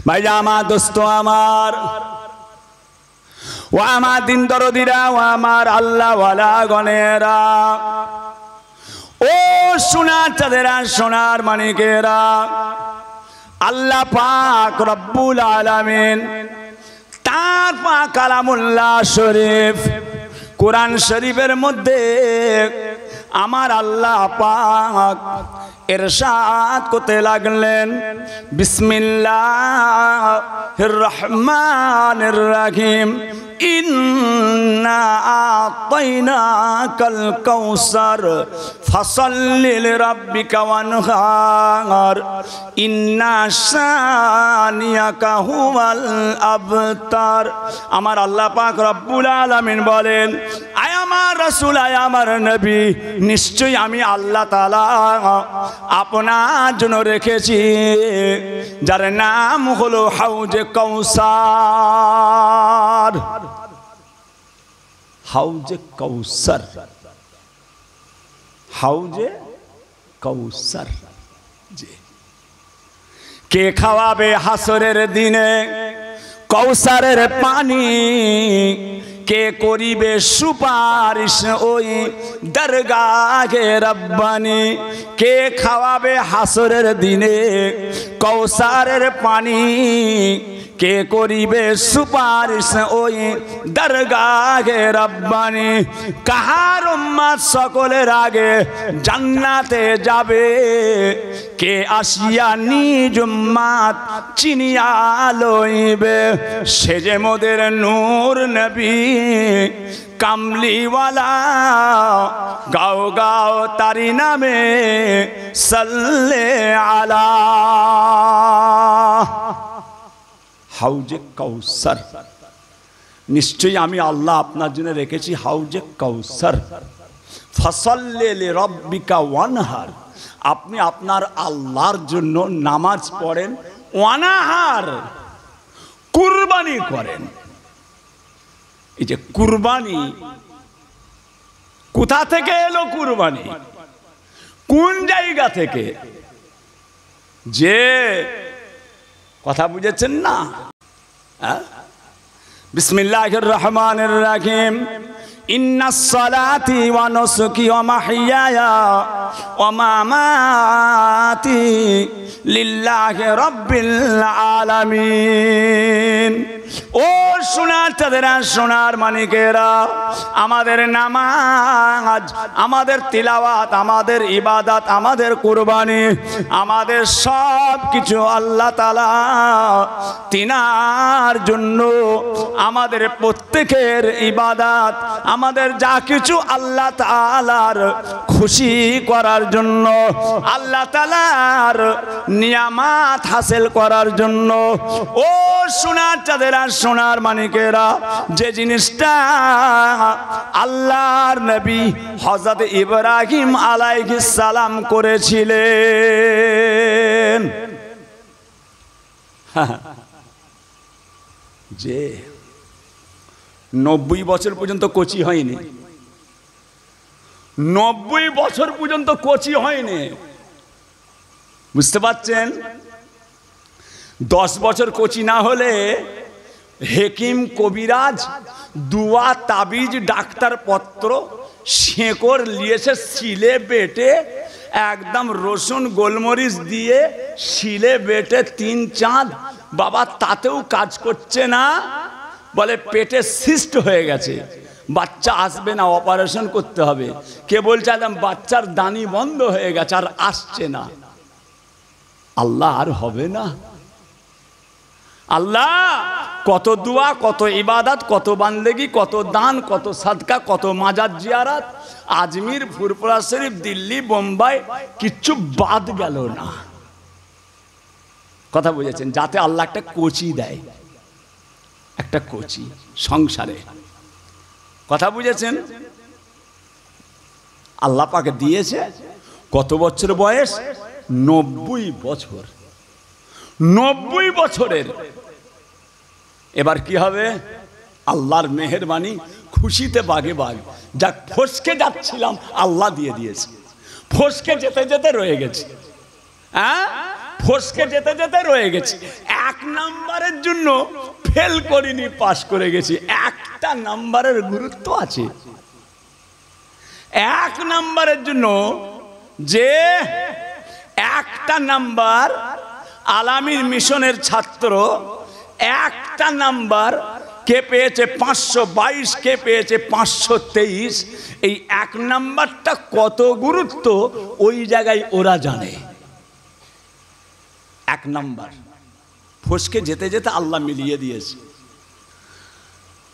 ভাইরা আমার, দোস্ত আমার, ও আমার দিন দরদিরা, ও আমার আল্লাহওয়ালা গণেরা, ও সোনার চাঁদেরা, সোনার মানিকেরা, আল্লাহ পাক রব্বুল আলামিন তার পাক কালামুল্লাহ শরীফ কোরআন শরীফের মধ্যে আমার আল্লাহ পাক ইরশাদ করতে লাগলেন, বিসমিল্লাহির রহমানির রহিম, ইন্না আতাইনাকাল কাউসার ফাসাল্লি লিরাব্বিকা ওয়ানহার ইন্না শানিয়াকা হুয়াল আবতার। আমার আল্লাহ পাক রব্বুল আলামিন বলেন, আয় আমার রাসূল, আয় আমার নবী, নিশ্চয়ই আমি আল্লাহ তাআলা আপনার জন্য রেখেছি যার নাম হলো হাউজে কাউসার। হাউজে কাউসার, হাউজে কাউসার। জি, কে খাওয়াবে হাসরের দিনে কাউসারের পানি? কে করিবে সুপারিশ ওই দরগাহে রব্বানি? কে খাওয়াবে হাসরের দিনে কাউসারের পানি? কে করিবে সুপারিশ ওই দরগাহে রব্বানি? কাহার উম্মত সকলের আগে জান্নাতে যাবে? কে আসিয়া নিজ উম্মত চিনিয়া লইবে? সে যে মোদের নূর নবী কামলিওয়ালা, গাও গাও তারি নামে সাল্লে আলা। হাউজে কাউসার, নিশ্চয়ই আমি আল্লাহ আপনার জন্য রেখেছি হাউজে কাউসার। ফাসাল্লি লিরাব্বিকা ওয়ানহার, আপনি আপনার আল্লাহর জন্য নামাজ পড়েন, ওয়ানহার কুরবানি করেন। এই যে কুরবানি, কোথা থেকে এলো কুরবানি? কোন জায়গা থেকে? যে কথা বুঝেছেন না? বিসমিল্লাহির রহমানির রহিম, ইন্নাস সালাতি ওয়া নুসুকি ওয়া মাহইয়ায়া ওয়া মামাতি লিল্লাহি রাব্বিল আলামিন। ও সোনার চাঁদেরা, সোনার মানিকেরা, আমাদের নামাজ, আমাদের তিলাওয়াত, আমাদের ইবাদত, আমাদের কুরবানি, আমাদের সব কিছু আল্লাহ তাআলা তিনার জন্য। আমাদের প্রত্যেকের ইবাদত, আমাদের যা কিছু আল্লাহ তাআলার খুশি করার জন্য, আল্লাহ তাআলার নিয়ামত হাসিল করার জন্য। ও সোনার চাঁদেরা, সোনার মানিকেরা, যে জিনিসটা আল্লাহর নবী হযরত ইব্রাহিম আলাইহিস সালাম করেছিলেন, যে 90 বছর পর্যন্ত কোচি হয়নি, 90 বছর পর্যন্ত কোচি হয়নি। বুঝতে পারছেন? 10 বছর কোচি না হলে হেকিম কবিরাজ দুয়া তাবিজ ডাক্তার পত্র শেকড় লিয়েছে, শিলে বেটে একদম রসুন গোলমরিচ দিয়ে শিলে বেটে 3 চাঁদ, বাবা তাতেও কাজ করছে না, বলে পেটে সিস্ট হয়ে গেছে, বাচ্চা আসবে না, অপারেশন করতে হবে। কে বলছে একদম বাচ্চার দানি বন্ধ হয়ে গেছে, আর আসছে না। আল্লাহ আর হবে না? আল্লাহ কত দুয়া, কত ইবাদত, কত বান্দেগি, কত দান, কত সাদকা, কত মাজার জিয়ারত, আজমির, ফুরফুরা শরীফ, দিল্লি, বোম্বাই, কিচ্ছু বাদ গেল না। কথা বুঝেছেন? যাতে আল্লাহ একটা কোচি দেয়, একটা কোচি সংসারে। কথা বুঝেছেন? আল্লাহ পাকে দিয়েছে। কত বছর বয়স? 90 বছর। 90 বছরের। এবার কি হবে? আল্লাহর মেহেরবানি, খুশিতে বাগে বাগ। যা ফসকে যাচ্ছিলাম আল্লাহ দিয়ে দিয়েছে, ফসকে যেতে যেতে রয়ে গেছে। হ্যাঁ, ফসকে যেতে যেতে রয়ে গেছি। 1 নাম্বারের জন্য ফেল করিনি, পাস করে গেছি। একটা নাম্বারের গুরুত্ব আছে। 1 নাম্বারের জন্য যে একটা নাম্বার, আলামিন মিশনের ছাত্র একটা নাম্বার, কে পেয়েছে 522, কে পেয়েছে 523। এই 1 নাম্বারটা কত গুরুত্ব ওই জায়গায় ওরা জানে। 1 নাম্বার ফসকে যেতে যেতে আল্লাহ মিলিয়ে দিয়েছে।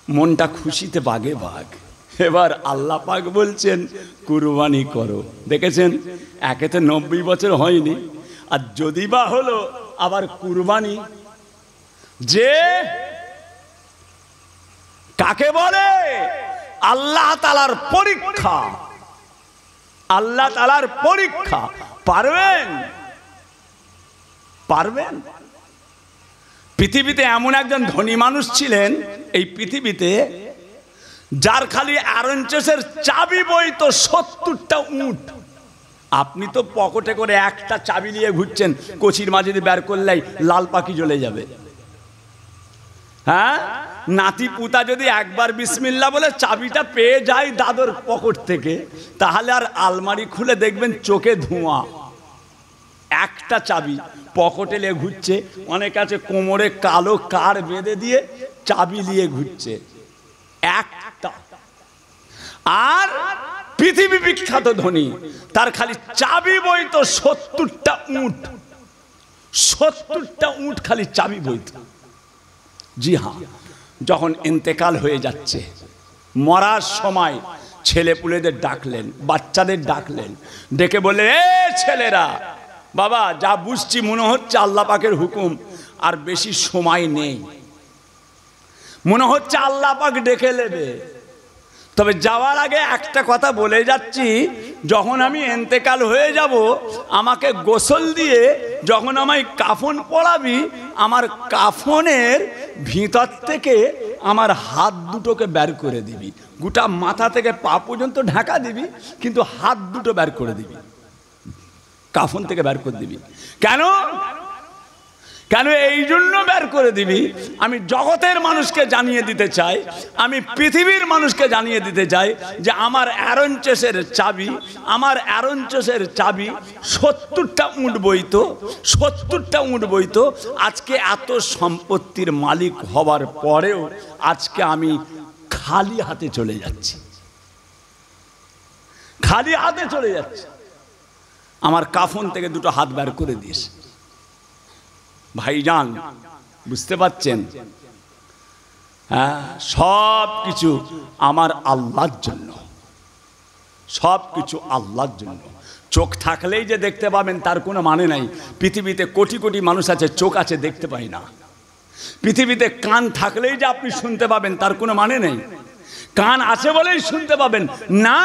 মনটা খুশিতে বাগে বাগ। এবার আল্লাহ পাক বলছেন কুরবানি করো। দেখেছেন, একেতে 90 বছর হয়নি, আর যদি বা হলো আবার কুরবানি। যে কাকে বলে আল্লাহ তাআলার পরীক্ষা, আল্লাহ তাআলার পরীক্ষা। পারবেন? পারবেন? পৃথিবীতে এমন একজন ধনী মানুষ ছিলেন এই পৃথিবীতে, যার খালি অ্যারেঞ্জেসের চাবি বইতো 70টা উট। আপনি তো পকেটে করে একটা চাবি নিয়ে ঘুরছেন, কচির মাঝে দিয়ে বের করলেই লাল পাখি জ্বলে যাবে। হ্যাঁ, নাতি পুতা যদি একবার বিসমিল্লাহ বলে চাবিটা পেয়ে যায় দাদর পকেট থেকে, তাহলে আর আলমারি খুলে দেখবেন চোখে ধোঁয়া। একটা চাবি পকেটে নিয়ে ঘুরছে, অনেক আছে কোমরে কালো কার বেঁধে দিয়ে চাবি নিয়ে ঘুরছে একটা। আর পৃথিবী বিখ্যাত ধনী, তার খালি চাবি বইতো 70টা উট। 70টা উট খালি চাবি বইতো। জি হ্যাঁ, যখন ইন্তেকাল হয়ে যাচ্ছে, মরার সময় ছেলেপুলেদের ডাকলেন, বাচ্চাদের ডাকলেন, ডেকে বলে, এ ছেলেরা, বাবা যা বুঝছি মনে হচ্ছে আল্লাহ পাকের হুকুম, আর বেশি সময় নেই, মনে হচ্ছে আল্লাহ পাক ডেকে নেবে। তবে যাওয়ার আগে একটা কথা বলে যাচ্ছি, যখন আমি ইন্তেকাল হয়ে যাব, আমাকে গোসল দিয়ে যখন আমায় কাফন পরাবি, আমার কাফনের ভিতর থেকে আমার হাত দুটোকে বের করে দিবি। গোটা মাথা থেকে পা পর্যন্ত ঢাকা দিবি, কিন্তু হাত দুটো বের করে দিবি, কাফন থেকে বের করে দিবি। কেন? কেন এই জন্য বের করে দিবি, আমি জগতের মানুষকে জানিয়ে দিতে চাই, আমি পৃথিবীর মানুষকে জানিয়ে দিতে চাই যে আমার অ্যারেঞ্জেসের চাবি, আমার অ্যারেঞ্জেসের চাবি 70টা উট বইতো, 70টা উট বইতো। আজকে এত সম্পত্তির মালিক হবার পরেও আজকে আমি খালি হাতে চলে যাচ্ছি, খালি হাতে চলে যাচ্ছি। আমার কাফন থেকে দুটো হাত বের করে দিস। ভাইজান, বুঝতে পারছেন? হ্যাঁ, সব কিছু আমার আল্লাহর জন্য, সব কিছু আল্লাহর জন্য। চোখ থাকলেই যে দেখতে পাবেন তার কোনো মানে নাই। পৃথিবীতে কোটি কোটি মানুষ আছে, চোখ আছে, দেখতে পাই না। পৃথিবীতে কান থাকলেই যে আপনি শুনতে পাবেন তার কোনো মানে নেই। কান আছে বলেই শুনতে পাবেন না,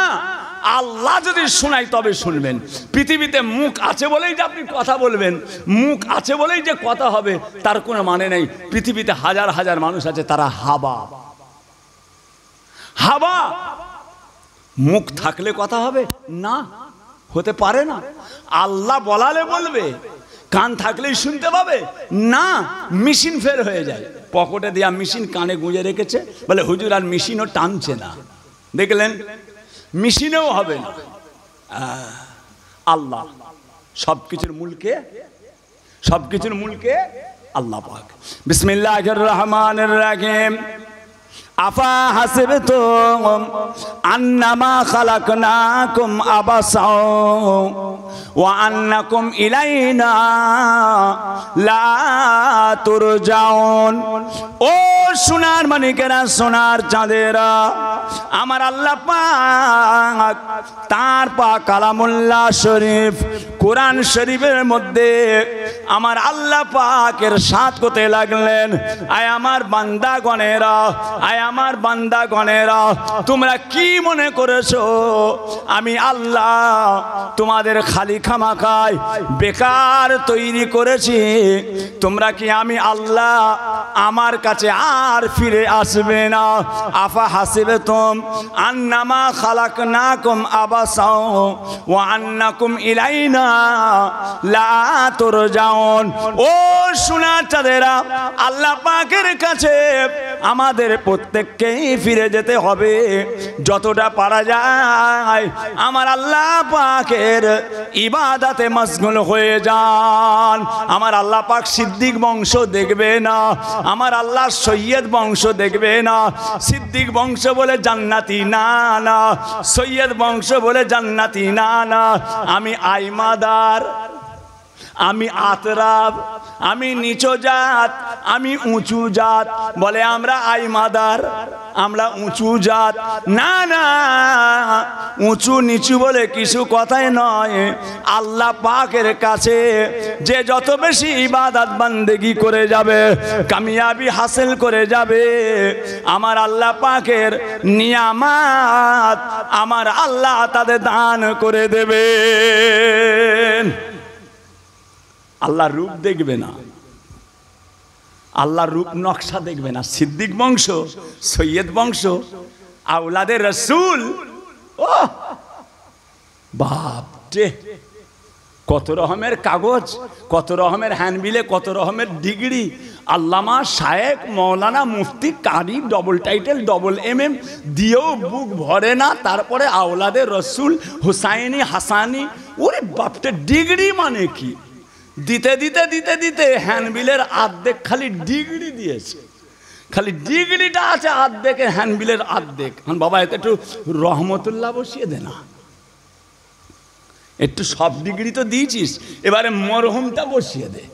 আল্লাহ যদি শোনায় তবে শুনবেন। পৃথিবীতে মুখ আছে বলেই যে আপনি কথা বলবেন, মুখ আছে বলেই যে কথা হবে তার কোনো মানে নেই। পৃথিবীতে হাজার হাজার মানুষ আছে, তারা হাবা। হাবা মুখ থাকলে কথা হবে না, হতে পারে না। আল্লাহ বলালে বলবে, কান থাকলেই শুনতে পাবে না, মেশিন ফেল হয়ে যায়। পকেটে দেওয়া মেশিন কানে গুঁজে রেখেছে, বলে হুজুর আর মেশিনও টানছে না। দেখলেন, মেশিনেও হবে না। আল্লাহ সবকিছুর মূলকে, সবকিছুর মূলকে আল্লাহ পাক। বিসমিল্লাহির রহমানির রহিম। আফা হাসিবতুম আন্নামা খালাকনাকুম আবাসা ওয়া আন্নাকুম ইলাইনা লা তুরজাউন। ও সোনার মানিকেরা, সোনার চাঁদেরা, আমার আল্লাহ পাক তার পাক কালামুল্লাহ শরীফ, কোরআন শরীফের মধ্যে আমার আল্লাহ পাকের সাথ করতে লাগলেন, আয় আমার বান্দাগণেরা, আয় আমার বান্দাগণেরা, তোমরা কি মনে করেছো আমি আল্লাহ তোমাদের খালি খামাখায় বেকার তৈরি করেছি? তোমরা কি আমি আল্লাহ আমার কাছে আর ফিরে আসবে না। আফা হাসিবতুম আন্নামা খালাকনাকুম আবাসাও ওয়া আন্নাকুম ইলাইনা লা তুরজাউন। ও সোনার চাঁদেরা, আল্লাহ পাকের কাছে আমাদের প্রত্যেককেই ফিরে যেতে হবে। যতটা পারা যায় আমার আল্লাহ পাকের ইবাদতে মশগুল হয়ে যান। আমার আল্লাহ পাক সিদ্দিক বংশ দেখবে না, আমার আল্লাহ সৈয়দ বংশ দেখবে না। সিদ্দিক বংশ বলে জান্নাতি না, না সৈয়দ বংশ বলে জান্নাতি না, না। আমি আইমাদার, আমি আতরাব, আমি নিচু জাত, আমি উঁচু জাত। বলে আমরা আইমাদার, আমরা উঁচু জাত। না না, উঁচু নিচু বলে কিছু কথাই নয়। আল্লাহ পাকের কাছে যে যত বেশি ইবাদত বান্দেগি করে যাবে, কামিয়াবি হাসিল করে যাবে, আমার আল্লাহ পাকের নিয়ামত আমার আল্লাহ তাদের দান করে দেবেন। আল্লাহর রূপ দেখবে না, আল্লাহর রূপ নকশা দেখবে না। সিদ্দিক বংশ, সৈয়দ বংশ, আওলাদে রসুল। ও বাপরে, কত রকমের কাগজ, কত রকমের হ্যান্ডবিলে, কত রকমের ডিগ্রি। আল্লামা, শায়েক, মৌলানা, মুফতি, কারি, ডবল টাইটেল, ডবল MM দিয়েও বুক ভরে না। তারপরে আওলাদে রসুল, হুসাইনি, হাসানি। ওরে বাপরে, ডিগ্রি মানে কি? দিতে দিতে দিতে দিতে হ্যান্ডবিলের আর্ধেক খালি ডিগ্রি দিয়েছে। খালি ডিগ্রিটা আছে আর্ধেকের, হ্যান্ডবিলের আর্ধেক। বাবা এতে একটু রহমতুল্লাহ বসিয়ে দে না, একটু সব ডিগ্রি তো দিয়েছিস, এবারে মরহুমটা বসিয়ে দে।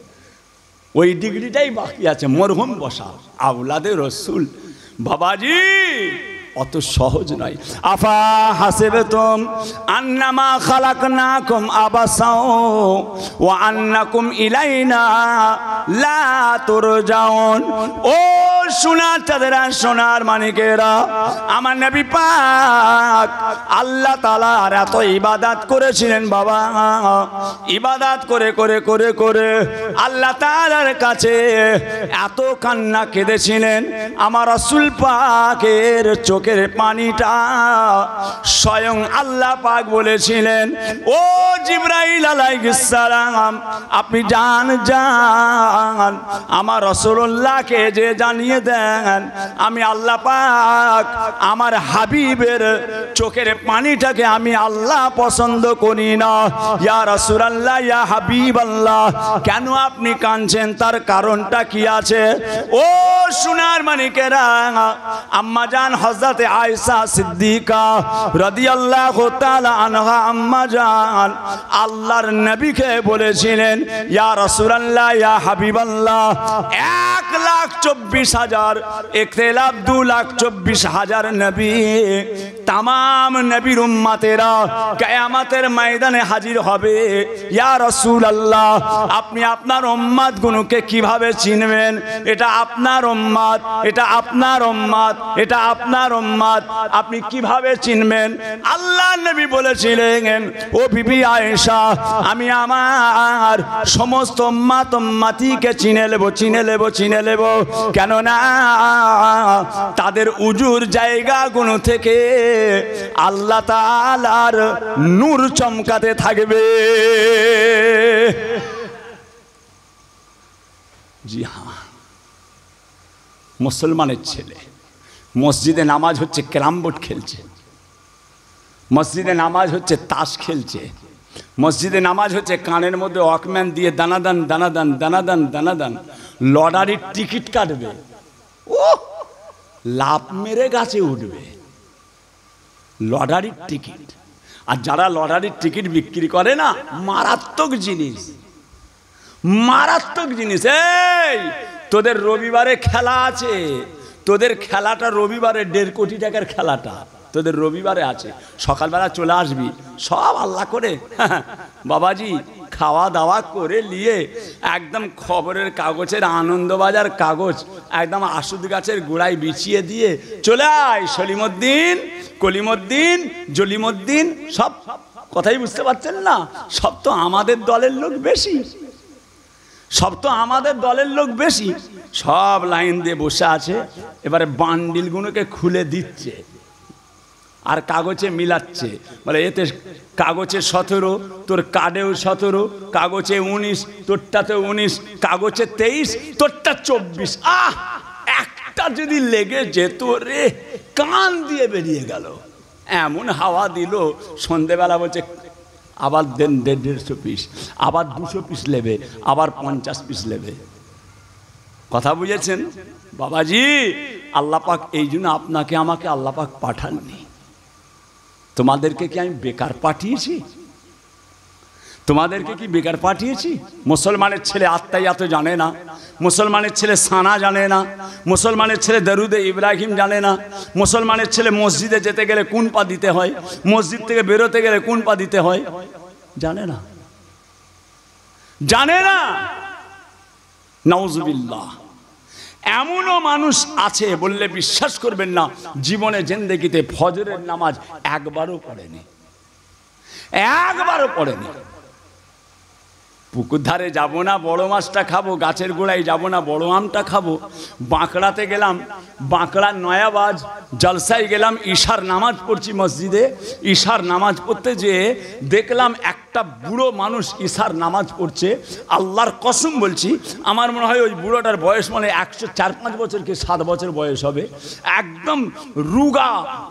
ওই ডিগ্রিটাই বাকি আছে, মরহুম বসা। আওলাদে রসুল বাবাজি অত সহজ নয়। আফা হাসিবতুম আন্নামা খালাকনাকুম আবাসাও ওয়া আন্নাকুম ইলাইনা লা তুরজাউন। ও সোনার চাঁদেরা, সোনার মানিকেরা, আমার নবী পাক আল্লাহ তাআলার এত ইবাদত করেছিলেন বাবা। ইবাদত করে করে করে করে আল্লাহ তাআলার কাছে এত কান্না কেঁদেছিলেন। আমার রাসূল পাকের চোখের পানিটা স্বয়ং আল্লাহ পাক বলেছিলেন, ও জিবরাইল আলাইহিস সালাম, আপনি যান যান আমার রাসূলুল্লাহকে যে জানিয়ে দেন আমি আল্লাহ পাক আমার হাবিবের চোখের পানিটাকে আমি আল্লাহ পছন্দ করি না। ইয়া রাসূলুল্লাহ, ইয়া হাবিবাল্লাহ, কেন আপনি কাঁদছেন? তার কারণটা কি আছে? ও সোনার মানিকেরা, আম্মা জান হযরতে আয়েশা সিদ্দিকা রাদিয়াল্লাহু তাআলা আনহা আম্মা জান আল্লাহর নবীকে বলেছিলেন, ইয়া রাসূলুল্লাহ, ইয়া হাবিবাল্লাহ, 1,24,000 ইখতিলাফ 2,24,000 নবী, तमाम नबीर उम्मतेरा कियामतेर मैदाने हाजिर होबे। या रासूलुल्लाह, আপনি আপনার উম্মত গুলোকে কিভাবে চিনবেন? এটা আপনার উম্মত, এটা আপনার উম্মত, এটা আপনার উম্মত, আপনি কিভাবে চিনবেন? আল্লাহ নবী বলেছিলেন, ও বিবি আয়েশা, আমি আমার সমস্ত উম্মত উম্মতিকে চিনে নেব, চিনে নেব, চিনে নেব। কেন না তাদের উজুর জায়গাগুলো থেকে আল্লাহ তাআলার নূর চমকাতে থাকবে। জি হ্যাঁ, মুসলমানের ছেলে মসজিদে নামাজ হচ্ছে ক্যারাম বোর্ড খেলছে, মসজিদে নামাজ হচ্ছে তাস খেলছে, মসজিদে নামাজ হচ্ছে কানের মধ্যে ওয়াকম্যান দিয়ে দানাদান দানাদান দানাদান দানাদান লটারির টিকিট কাটবে, ও লাভ মেরে গাছে উঠবে লটারির টিকিট। আর যারা লটারির টিকিট বিক্রি করে না, মারাত্মক জিনিস, মারাত্মক জিনিস। এই তোদের রবিবারে খেলা আছে, তোদের খেলাটা রবিবারে 1.5 কোটি টাকার খেলাটা তোদের রবিবারে আছে, সকালবেলা চলে আসবি, সব আল্লাহ করে বাবাজি খাওয়া দাওয়া করে নিয়ে একদম খবরের কাগজের আনন্দবাজার কাগজ একদম আসুদ গাছের গোড়ায় বিছিয়ে দিয়ে চলে আয়। সলিমুদ্দিন, কলিমুদ্দিন, জলিমুদ্দিন, সব কথাই বুঝতে পারছেন না? সব তো আমাদের দলের লোক বেশি, সব তো আমাদের দলের লোক বেশি, সব লাইন দিয়ে বসে আছে, এবারে বান্ডিলগুলোকে খুলে দিচ্ছে আর কাগজে মিলাচ্ছে, বলে এতে কাগজে 17, তোর কার্ডেও 17, কাগজে 19, তোরটাতে 19, কাগজে 23, তোরটা 24। একটা যদি লেগে যেত রে, কান দিয়ে বেরিয়ে গেল। এমন হাওয়া দিল, সন্ধেবেলা বলছে আবার দেন 150 পিস, আবার 200 পিস নেবে, আবার 50 পিস নেবে। কথা বুঝেছেন বাবাজি? আল্লাহ পাক এই জন্য আপনাকে আমাকে আল্লাহ পাক পাঠাননি। তোমাদেরকে কি আমি বেকার পাঠিয়েছি? তোমাদেরকে কি বেকার পাঠিয়েছি? মুসলমানের ছেলে আত্মাইয়াত জানে না, মুসলমানের ছেলে সানা জানে না, মুসলমানের ছেলে দরুদে ইব্রাহিম জানে না, মুসলমানের ছেলে মসজিদে যেতে গেলে কোন পা দিতে হয়, মসজিদ থেকে বেরোতে গেলে কোন পা দিতে হয় জানে না, জানে না। নাউজুবিল্লাহ। এমনও মানুষ আছে বললে বিশ্বাস করবেন না, জীবনে জিন্দেগিতে ফজরের নামাজ একবারও পড়েনি, একবারও পড়েনি। পুকুর ধারে যাবো না বড় মাছটা খাবো, গাছের গোড়ায় যাবো না বড় আমটা খাবো, বাঁকড়াতে গেলাম, বাঁকড়ার নয়াবাজ জলসায় গেলাম, ঈশার নামাজ পড়ছি মসজিদে, ঈশার নামাজ পড়তে যেয়ে দেখলাম একটা বুড়ো মানুষ ঈশার নামাজ পড়ছে। আল্লাহর কসম বলছি, আমার মনে হয় ওই বুড়োটার বয়স মানে 104-5 বছর কি 7 বছর বয়স হবে, একদম রুগা,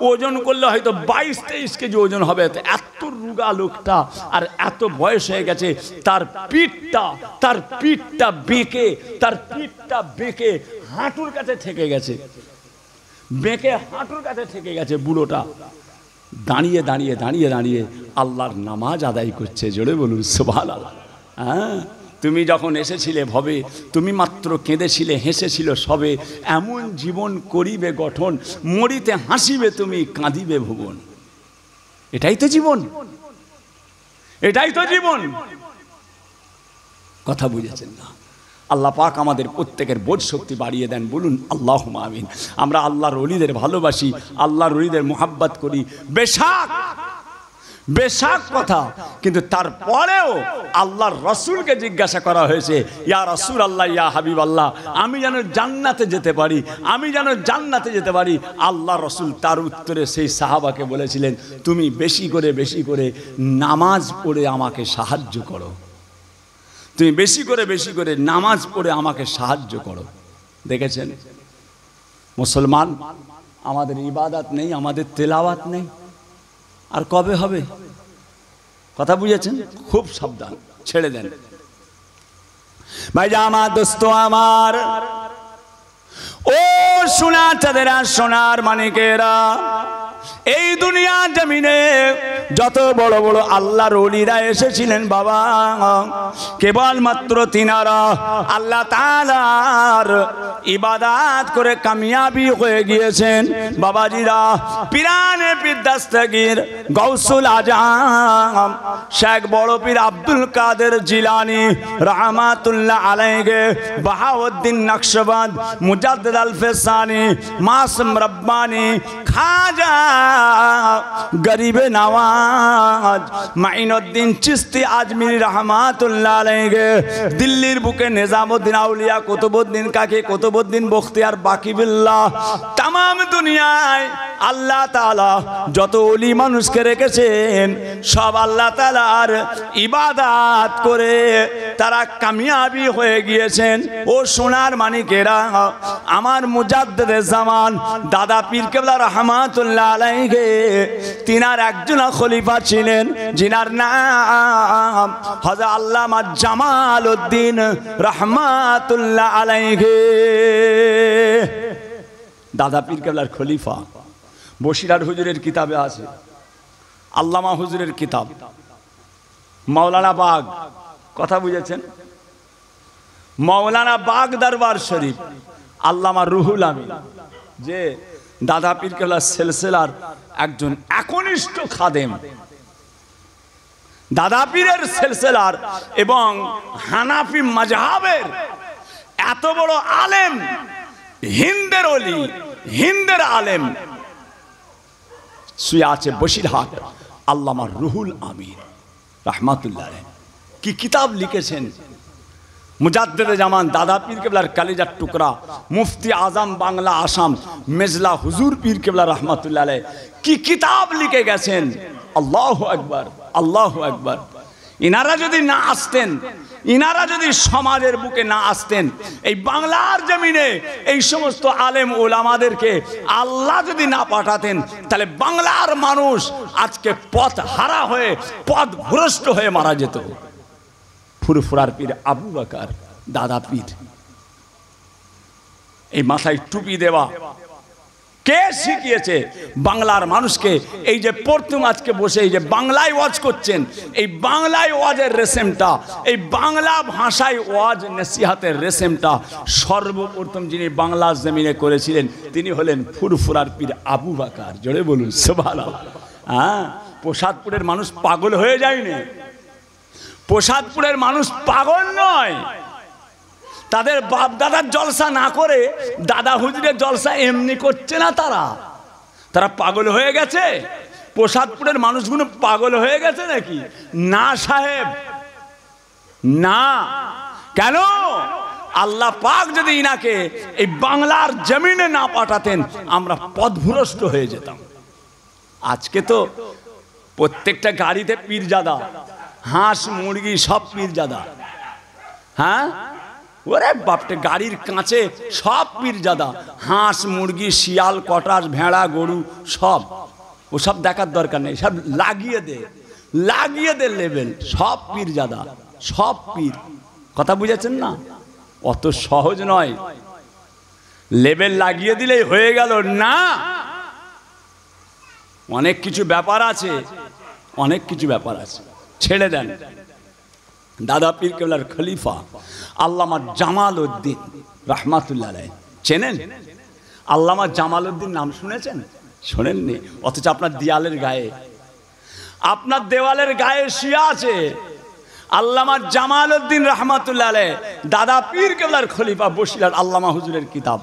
ওজন করলে হয়তো 22-23 কেজি ওজন হবে, এত রুগা লোকটা, আর এত বয়স হয়ে গেছে। তার পিঠটা বেঁকে, তার পিঠটা বেঁকে হাঁটুর কাছে ঠেকে গেছে, বেঁকে হাঁটুর কাছে ঠেকে গেছে বুড়োটা। দাঁড়িয়ে দাঁড়িয়ে দাঁড়িয়ে দাঁড়িয়ে আল্লাহর নামাজ আদায় করছে। জোরে বলুন সুবহানাল্লাহ। হ্যাঁ, তুমি যখন এসেছিলে ভবে, তুমি মাত্র কেঁদেছিলে, হেসেছিল সবে, এমন জীবন করিবে গঠন, মরিতে হাসিবে তুমি, কাঁদিবে ভুবন। এটাই তো জীবন, এটাই তো জীবন। কথা বুঝেছেন না? আল্লাহ পাক আমাদের প্রত্যেকের বোধ শক্তি বাড়িয়ে দেন, বলুন আল্লাহুম্মা আমিন। আমরা আল্লাহর ওলিদের ভালোবাসি, আল্লাহর ওলিদের মুহাব্বত করি, বেশাক কথা। কিন্তু তারপরেও আল্লাহর রসুলকে জিজ্ঞাসা করা হয়েছে, ইয়া রাসূল আল্লাহ, ইয়া হাবিব আল্লাহ, আমি যেন জান্নাতে যেতে পারি, আমি যেন জান্নাতে যেতে পারি। আল্লাহ রসুল তার উত্তরে সেই সাহাবাকে বলেছিলেন, তুমি বেশি করে নামাজ পড়ে আমাকে সাহায্য করো, তুমি বেশি করে নামাজ পড়ে আমাকে সাহায্য করো। দেখেছেন মুসলমান, আমাদের ইবাদত নেই, আমাদের তেলাওয়াত নেই, আর কবে হবে? কথা বুঝেছেন? খুব সাবধান, ছেড়ে দেন ভাইজা আমার, দোস্ত আমার, ও সোনার চাঁদেরা, সোনার মানিকেরা, এই দুনিয়ার জমিনে যত বড় বড় আল্লাহর ওলিরা এসেছিলেন বাবা, কেবলমাত্র তিনারা আল্লাহ তাআলার ইবাদত করে কামিয়াবি হয়ে গিয়েছেন। বাবাজিরা, পিরানে পীর দস্তগীর গৌসুল আজম শেখ বড় পীর আব্দুল কাদের জিলানী রহমাতুল্লাহ আলাইহি, বাহাউদ্দিন নকশবন্দ, মুজাদ্দিদ আল ফেসানি, মাসুম রব্বানি, খাজা গরিবে নওয়াজ, মাইনুদ্দিন চিশতি আজমিরি রহমাতুল্লাহ আলাইহি, দিল্লির বুকে নিজামুদ্দিন আউলিয়া কুতুবুদ্দিন কাকি, কুতুবুদ্দিন বখতিয়ার বাকিবিল্লাহ, তাম দুনিয়ায় আল্লাহ তাআলা যত ওলি মানুষকে রেখেছেন, সব আল্লাহ তাআলার ইবাদত করে তারা কামিয়াবি হয়ে গিয়েছেন। ও সোনার মানিকেরা, আমার মুজাদ্দিদে জামান দাদা পীর কেবলা রহমাতুল্লাহ আলাইহি, তিনার একজন খলিফা ছিলেন, যিনার নাম হযরত আল্লামা জামাল উদ্দিন রহমাতুল্লাহ আলাইহি। দাদা পীর কেবলার খলিফা বসিরার হুজুরের কিতাবে আছে, আল্লামা হুজুরের কিতাব, মাওলানা বাগ। কথা বুঝেছেন? মাওলানা বাগ দরবার শরীফ, আল্লামা রুহুল আমিন, যে দাদা পীর কেবলার সিলসিলার একজন একনিষ্ঠ খাদেম, দাদা পীরের সিলসিলার এবং হানাফি মাযহাবের এত বড় আলেম, হিন্দের ওলি, হিন্দের আলেম শুয়ে আছে বসিরহাট, আল্লামা রুহুল আমিন রহমাতুল্লাহ আলাইহি। কি কিতাব লিখেছেন! মুজাদ্দেদে জামান দাদা পীর কেবলার কালিজার টুকরা মুফতি আজম বাংলা আসাম মেজলা হুজুর পীর কেবলা রহমাতুল্লাহ আলাইহি কি কিতাব লিখে গেছেন। আল্লাহু আকবার, আল্লাহু আকবার। ইনারা যদি না আসতেন, ইনারা যদি সমাজের বুকে না আসতেন, এই বাংলার জমিনে এই সমস্ত আলেম ওলামাদেরকে আল্লাহ যদি না পাঠাতেন, তাহলে বাংলার মানুষ আজকে পথ হারা হয়ে পথ ভ্রষ্ট হয়ে মারা যেত। ফুরফুরার পীর আবু বকর দাদা পীর, এই মাথায় টুপি দেওয়া কে শিখিয়েছে বাংলার মানুষকে? এই যে প্রথম আজকে বসে এই যে বাংলায় ওয়াজ করছেন, এই বাংলায় ওয়াজের রেসেমটা, এই বাংলা ভাষায় ওয়াজ নসিহাতের রেসেমটা সর্বপ্রথম যিনি বাংলার জমিনে করেছিলেন তিনি হলেন ফুরফুরার পীর আবু বকর। জোরে বলুন সুবহানাল্লাহ। হ্যাঁ, প্রসাদপুরের মানুষ পাগল হয়ে যায়নি, প্রসাদপুরের মানুষ পাগল নয়। তাদের বাপ দাদার জলসা না করে দাদা হুজুরের জলসা এমনি করছে না, তারা পাগল হয়ে গেছে। প্রসাদপুরের মানুষগুলো পাগল হয়ে গেছে নাকি? না সাহেব, না। কেন? আল্লাহ পাক যদি ইনাকে এই বাংলার জমিনে না পাঠাতেন আমরা পথভ্রষ্ট হয়ে যেতাম। আজকে তো প্রত্যেকটা গাড়িতে পীরজাদা, হাঁস মুরগি সব পীরজাদা। হ্যাঁ, ওরে বাপটে গাড়ির কাঁচে সব পীরজাদা, হাঁস মুরগি শিয়াল কটাস ভেড়া গরু সব। ওসব দেখার দরকার নেই, সব লাগিয়ে দে লেবেল, সব পীরজাদা, সব পীর। কথা বুঝেছেন না? অত সহজ নয় লেবেল লাগিয়ে দিলেই হয়ে গেল না। অনেক কিছু ব্যাপার আছে, অনেক কিছু ব্যাপার আছে, ছেড়ে দেন। দাদা পীর কেবলার খলিফা আল্লামা জামাল উদ্দিন রহমাতুল্লাহ আলাইহি চেনেন? আল্লামা জামাল উদ্দিন নাম শুনেছেন? শোনেননি? অথচ আপনার দেওয়ালের গায়ে, আপনার দেওয়ালের গায়ে শিয়া আছে আল্লামা জামাল উদ্দিন রহমাতুল্লাহ আলাইহি, দাদা পীর কেবলার খলিফা বসিলার আল্লামা হুজুরের কিতাব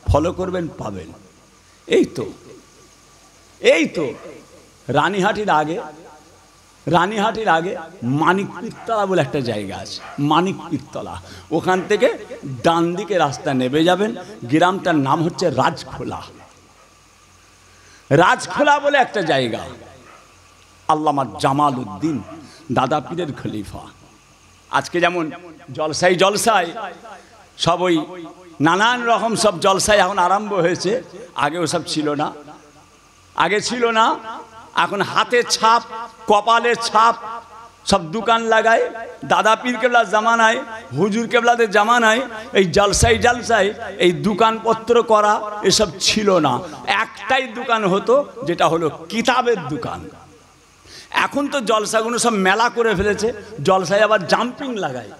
ফলো করবেন, পাবেন। এই তো, এই তো রানীহাটির আগে মানিক পীরতলা বলে একটা জায়গা আছে, মানিক পীরতলা। ওখান থেকে ডান দিকে রাস্তা নেমে যাবেন, গ্রামটার নাম হচ্ছে রাজখোলা। রাজখোলা বলে একটা জায়গা। আল্লামা জামাল উদ্দিন দাদা পীরের খলিফা। আজকে যেমন জলসায় সব ওই নানান রকম সব জলসায় এখন আরম্ভ হয়েছে, আগে ওসব ছিল না, আগে ছিল না। এখন হাতের ছাপ, কপালের ছাপ, সব দোকান লাগায়। দাদা পীর কেবলার জামানায়, হুজুর কেবলাদের জামানায় এই জলসায় এই দোকানপত্র করা এসব ছিল না। একটাই দোকান হতো, যেটা হলো কিতাবের দোকান। এখন তো জলসাগুলো সব মেলা করে ফেলেছে, জলসায় আবার জাম্পিং লাগায়।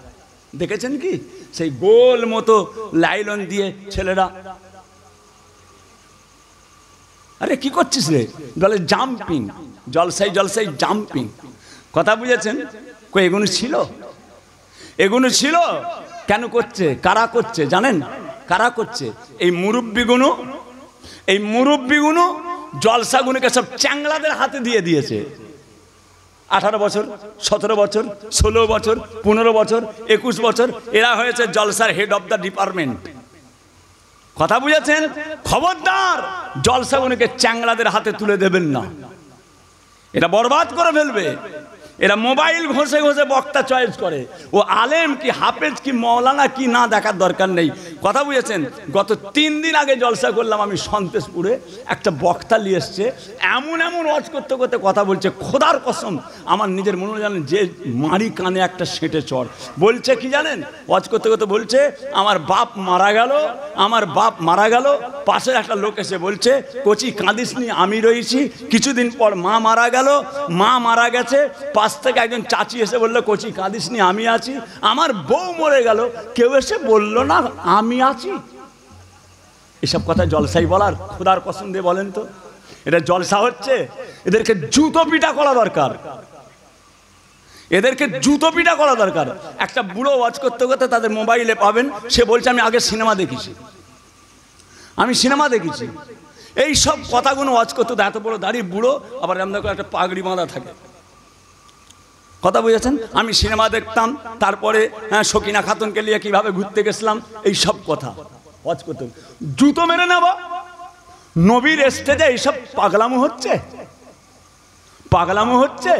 দেখেছেন কি? সেই গোল মতো লাইলন দিয়ে ছেলেরা, আরে কি করছিস রে, বলে জাম্পিং, জলসাই জাম্পিং। কথা বুঝেছেন? কই এগুলো ছিল? এগুলো ছিল কেন করছে? কারা করছে জানেন? কারা করছে? এই মুরব্বিগুলো জলসাগুলোকে সব চ্যাংলাদের হাতে দিয়ে দিয়েছে। 18 বছর, 17 বছর, 16 বছর, 15 বছর, 21 বছর, এরা হয়েছে জলসার হেড অফ দ্য ডিপার্টমেন্ট। কথা বুঝেছেন? খবরদার জলসাগুলোকে চ্যাংলাদের হাতে তুলে দেবেন না, এটা বরবাদ করে ফেলবে। এরা মোবাইল ঘষে ঘষে বক্তা চয়েস করে, ও আলেম কি হাফেজ কি মৌলানা কি না দেখার দরকার নেই। কথা বুঝেছেন? গত 3 দিন আগে জলসা করলাম আমি সন্তেশপুরে, একটা বক্তা নিয়ে এসছে, এমন ওয়াজ করতে করতে কথা বলছে, খোদার কসম আমার নিজের মনে জানেন যে মারি কানে একটা সেঁটে চড়। বলছে কি জানেন? ওয়াজ করতে করতে বলছে আমার বাপ মারা গেল। পাশের একটা লোক এসে বলছে কচি কাঁদিস নি, আমি রয়েছি। কিছুদিন পর মা মারা গেছে। পাশ থেকে একজন চাচি এসে বললো কচি কাঁদিস নি, আমি আছি। আমার বউ মরে গেল, কেউ এসে বলল না আমি আছি। এসব কথা জলসাই বলার? খোদার কসম দিয়ে বলেন তো, এটা জলসা হচ্ছে? এদেরকে জুতো পিটা করা দরকার, এদেরকে জুতো পিটা করা দরকার। একটা বুড়ো ওয়াজ করতে করতে তাদের মোবাইলে পাবেন, সে বলছে আমি আগে সিনেমা দেখেছি। এই সব কথাগুলো ওয়াজ করতে, এত বড় দাড়ি বুড়ো, আবার এমন করে একটা পাগড়ি বাঁধা থাকে। কথা বুঝেছেন? আমি সিনেমা দেখতাম, তারপরে সকিনা খাতুনকে নিয়ে কিভাবে ঘুরতে গেছিলাম, এই সব কথা ওয়াজ করতে। জুতো মেরে নেবা নবীর স্টেজে এইসব পাগলামো হচ্ছে, পাগলামো হচ্ছে।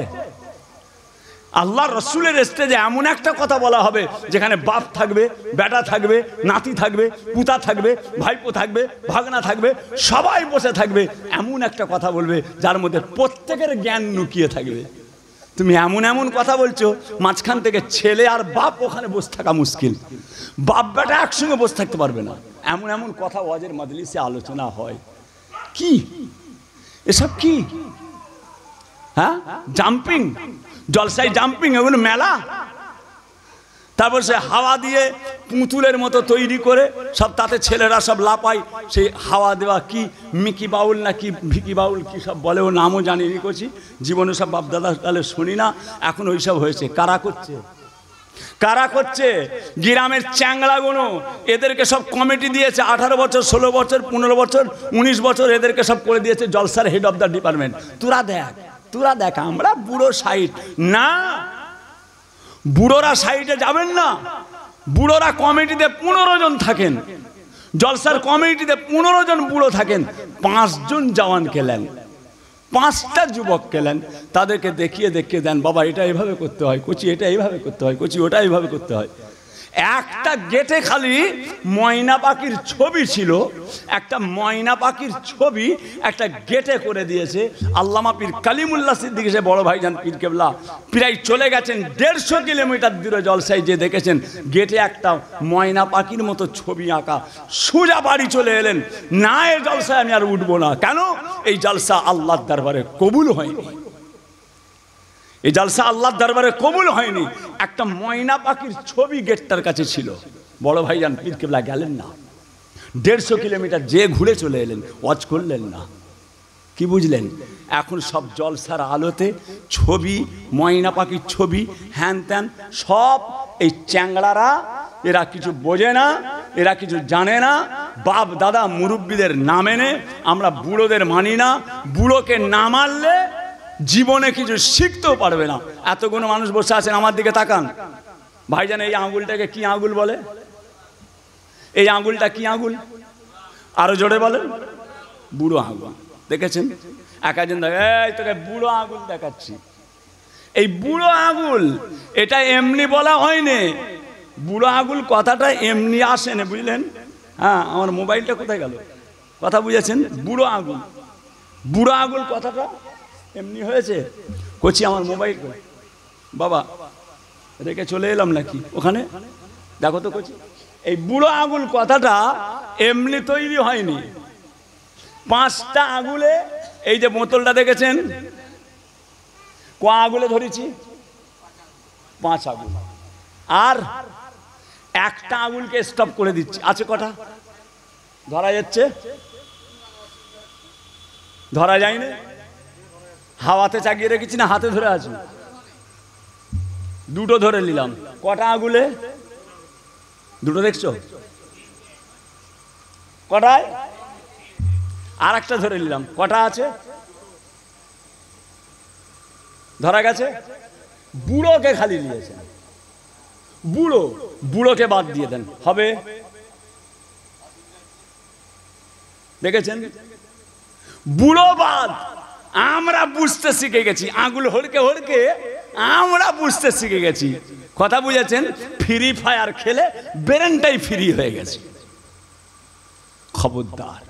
আল্লাহ রসুলের স্টেজে এমন একটা কথা বলা হবে যেখানে বাপ থাকবে, বেটা থাকবে, নাতি থাকবে, পুতা থাকবে, ভাইপো থাকবে, ভাগনা থাকবে, সবাই বসে থাকবে। এমন একটা কথা বলবে যার মধ্যে প্রত্যেকের জ্ঞান লুকিয়ে থাকবে। তুমি এমন এমন কথা বলছো, মাঝখান থেকে ছেলে আর বাপ ওখানে বসে থাকা মুশকিল, বাপ বেটা একসঙ্গে বসে থাকতে পারবে না। এমন এমন কথা ওয়াজের মাজলিসে আলোচনা হয়। কি এসব? কি হ্যাঁ, জাম্পিং, জলসাই জাম্পিং, এগুলো মেলা। তারপর সে হাওয়া দিয়ে পুতুলের মতো তৈরি করে সব, তাতে ছেলেরা সব লাপায়, সেই হাওয়া দেওয়া কি মিকি বাউল না কি ভিকি বাউল কি সব বলে, ও নামও জানি নি করছি, জীবনে সব বাপ দাদা কালে শুনি না, এখন ওইসব হয়েছে। কারা করছে? কারা করছে? গ্রামের চ্যাংড়াগুলো, এদেরকে সব কমিটি দিয়েছে, 18 বছর, 16 বছর, 15 বছর, 19 বছর, এদেরকে সব করে দিয়েছে জলসার হেড অফ দ্য ডিপার্টমেন্ট। তোরা দেখ, তোরা দেখ, আমরা বুড়ো সাইড না, বুড়োরা সাইডে যাবেন না। বুড়োরা কমিটিতে 15 জন থাকেন, জলসার কমিটিতে 15 জন বুড়ো থাকেন। 5 জন জওয়ান খেলেন, 5টা যুবক খেলেন, তাদেরকে দেখিয়ে দেখিয়ে দেন, বাবা এটা এইভাবে করতে হয়, কচি এটা এইভাবে করতে হয়, কচি ওটা এইভাবে করতে হয়। একটা গেটে খালি ময়না পাখির ছবি ছিল, একটা ময়না পাখির ছবি একটা গেটে করে দিয়েছে। আল্লামা পীর কালিমুল্লাহ সিদ্দিকী, সে বড় ভাইজান পীর কেবলা, প্রায় চলে গেছেন 150 কিলোমিটার দূরে জলসায়, যে দেখেছেন গেটে একটা ময়না পাখির মতো ছবি আঁকা। সোজা বাড়ি চলে এলেন, না এই জলসায় আমি আর উঠবো না। কেন? এই জলসা আল্লাহর দরবারে কবুল হয়নি, এই জলসা আল্লাহর দরবারে কবুল হয়নি। একটা ময়না পাখির ছবি গেটটার কাছে ছিল। বড় ভাইজান পীর কেবলা গেলেন না, 150 কিলোমিটার যে ঘুরে চলে এলেন, ওয়াজ করলেন না। কি বুঝলেন? এখন সব জলসার আলোতে ছবি, ময়না পাখির ছবি, হ্যান ত্যান সব এই চ্যাংড়ারা, এরা কিছু বোঝে না, এরা কিছু জানে না। বাপ দাদা মুরব্বীদের না মেনে আমরা বুড়োদের মানি না। বুড়োকে না মানলে জীবনে কিছু শিখতেও পারবে না। এতগুলো মানুষ বসে আছেন, আমার দিকে তাকান। ভাইজান এই আঙ্গুলটাকে কি আঙ্গুল বলে? এই আঙ্গুলটা কি আঙ্গুল? আরো জোরে বলেন। বুড়ো আঙ্গুল। দেখেছেন? একজন এই তোকে বুড়ো আঙ্গুল দেখাচ্ছি। এই বুড়ো আঙ্গুল এটা এমনি বলা হয়নি। বুড়ো আঙ্গুল কথাটা এমনি আসে না, বুঝলেন? হ্যাঁ, আমার মোবাইলটা কোথায় গেল? কথা বুঝেছেন? বুড়ো আঙ্গুল, বুড়ো আঙ্গুল কথাটা এমনি হয়েছে। কচি আমার মোবাইল বাবা রেখে চলে এলাম নাকি ওখানে? দেখো তো কচি, এই বুড়ো আঙুল কথাটা এমনি তৈরি হয়নি। 5টা আঙুলে, এই যে বোতলটা দেখেছেন, ক আঙুলে ধরেছি? 5 আঙুল। আর একটা আঙুলকে স্টপ করে দিচ্ছি। আছে কটা? ধরা যাচ্ছে? ধরা যায়নি। হাওয়াতে চাগিয়ে রেখেছি না হাতে ধরে আছি? দুটো ধরে নিলাম। কটা আঙুলে? দুটো দেখছো? কটায়? আর একটা ধরে নিলাম। কটা আছে? ধরা গেছে। বুড়োকে খালি নিয়েছেন। বুড়ো, বুড়োকে বাদ দিয়ে দেন, হবে? দেখেছেন? বুড়ো বাদ। আমরা বুঝতে শিখে গেছি, আঙুল হড়কে হড়কে আমরা বুঝতে শিখে গেছি। কথা বুঝেছেন? ফ্রি ফায়ার খেলে ব্রেনটাই ফ্রি হয়ে গেছে। খবরদার।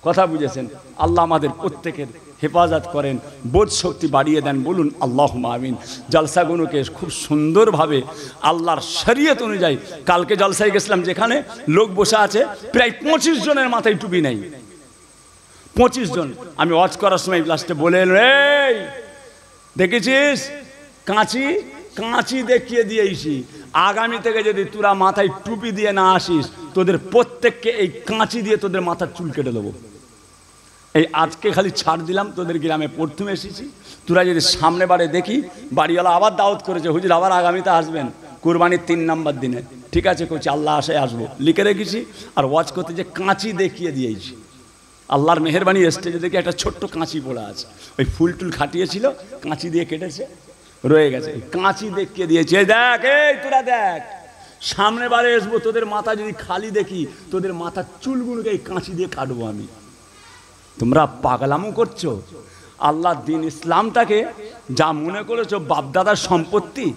কথা বুঝেছেন? আল্লাহ আমাদের প্রত্যেকের হেফাজত করেন, বোধ শক্তি বাড়িয়ে দেন। বলুন আল্লাহুম্মা আমিন। জলসাগুলোকে খুব সুন্দরভাবে আল্লাহর শরীয়ত অনুযায়ী, কালকে জলসায় গেছিলাম যেখানে লোক বসে আছে প্রায় 25 জনের মাথায় টুপি নেই। 25 জন। আমি ওয়াজ করার সময় লাস্টে বলে এলেন, এই দেখেছিস কাঁচি? কাঁচি দেখিয়ে দিয়েছি, আগামী থেকে যদি তোরা মাথায় টুপি দিয়ে না আসিস, তোদের প্রত্যেককে এই কাঁচি দিয়ে তোদের মাথার চুল কেটে দেবো। এই আজকে খালি ছাড় দিলাম, তোদের গ্রামে প্রথমে এসেছি, তোরা যদি সামনে বারে দেখি। বাড়িওয়ালা আবার দাওয়াত করেছে, হুজুর আবার আগামীতে আসবেন কুরবানির 3 নম্বর দিনে। ঠিক আছে করছি, আল্লাহ আশায় আসবো, লিখে রেখেছি। আর ওয়াজ করতে যে কাঁচি দেখিয়ে দিয়েছি, আল্লাহর মেহেরবানি। স্টেজে দেখি একটা ছোট্ট কাঁচি পড়ে আছে, ওই ফুল টুল খাটিয়েছিল, কাঁচি দিয়ে কেটেছে। রয়ে গেছে। কাঁচি দেখিয়ে দিয়েছে, দেখ এই তোরা দেখ, সামনে বারে আসবো তোদের মাথা যদি খালি দেখি তোদের মাথার চুলগুলোকে এই কাঁচি দিয়ে কাটবো আমি। তোমরা পাগলামো করছো। আল্লাহ দিন ইসলামটাকে যা মনে করেছো বাপদাদার সম্পত্তি,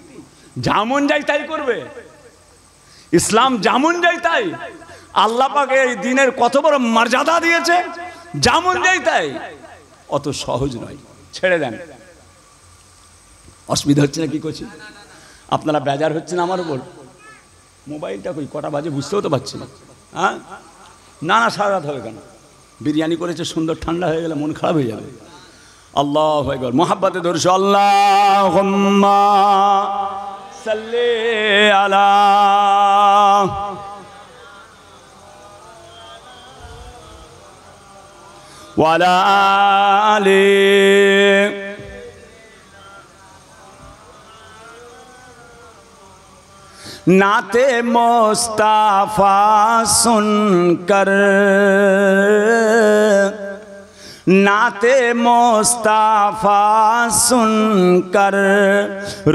যেমন যাই তাই করবে। ইসলাম যেমন যাই তাই। আল্লাহ পাকে এই দিনের কত বড় মর্যাদা দিয়েছে, যেমন যাই তাই। অত সহজ নয়, ছেড়ে দেন। অসুবিধা হচ্ছে না কি করছি? আপনারা বেজার হচ্ছেন আমার উপর? মোবাইলটা কই, কটা বাজে বুঝতেও তো পারছি না। হ্যাঁ না না, সারা রাত হবে কেন? বিরিয়ানি করেছে সুন্দর, ঠান্ডা হয়ে গেলে মন খারাপ হয়ে যাবে। আল্লাহু আকবার, মোহাব্বতে ধরছো। আল্লাহুম্মা সাল্লি আলা ওয়া আলা আলি नाते मुस्ताफा सुनकर, नाते मुस्ताफा सुनकर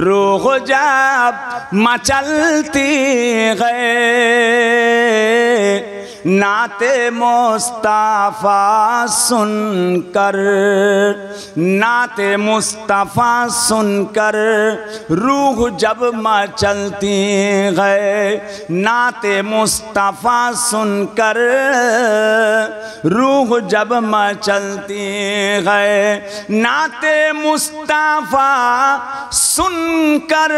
रूह जब मचलती है, नाते मुस्ताफा सुनकर, नाते मुस्ताफा सुनकर रूह जब मचलती है, नाते मुस्ताफा सुनकर रूह जब मचलती है, नाते मुस्ताफा सुनकर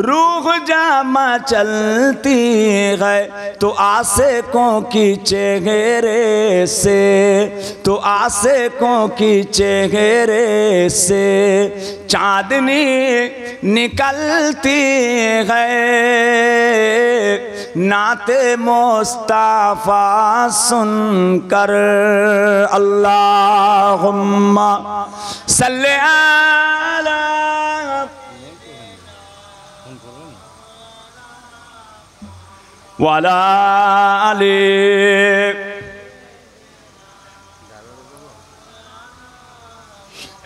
रूह जब मचलती है, तो आशिकों की चेहरे से, तो आशिकों की चेहरे से चांदनी निकलती है, नाते मुस्ताफा सुनकर। अल्लाहुम्मा सल्ली अला वाला आले।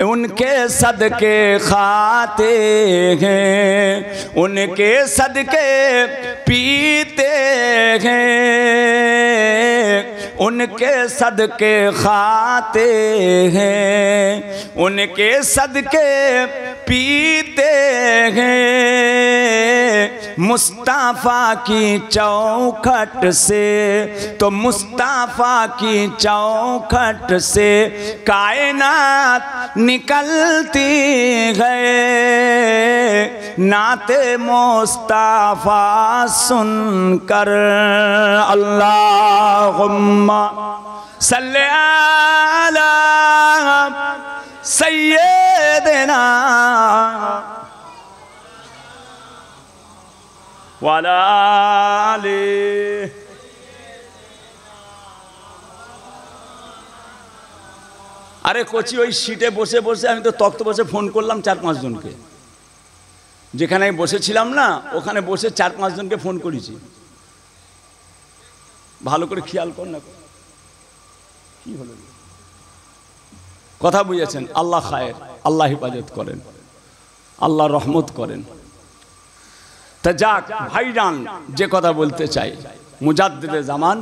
उनके सदके खाते हैं, उनके सदके पीते हैं, उनके सदके खाते हैं, उनके सदके पीते हैं। मुस्ताफा की चौखट से, तो मुस्ताफा की चौखट से कायनात निकलती है, नाते मुस्ताफा सुनकर। अल्लाहुम्मा सल्ली अला सय्यिदिना वाला आले। আরে কোচি ওই সিটে বসে বসে আমি তো তক্ত বসে ফোন করলাম 4-5 জনকে, যেখানে বসেছিলাম না ওখানে বসে 4-5 জনকে ফোন করেছি। ভালো করে খেয়াল কর না, কি হলো? কথা বুঝেছেন? আল্লাহ খায়ের, আল্লাহ হিফাজত করেন, আল্লাহ রহমত করেন। তা যাক ভাইজান, যে কথা বলতে চাই, মুজাদ্দিদে জামান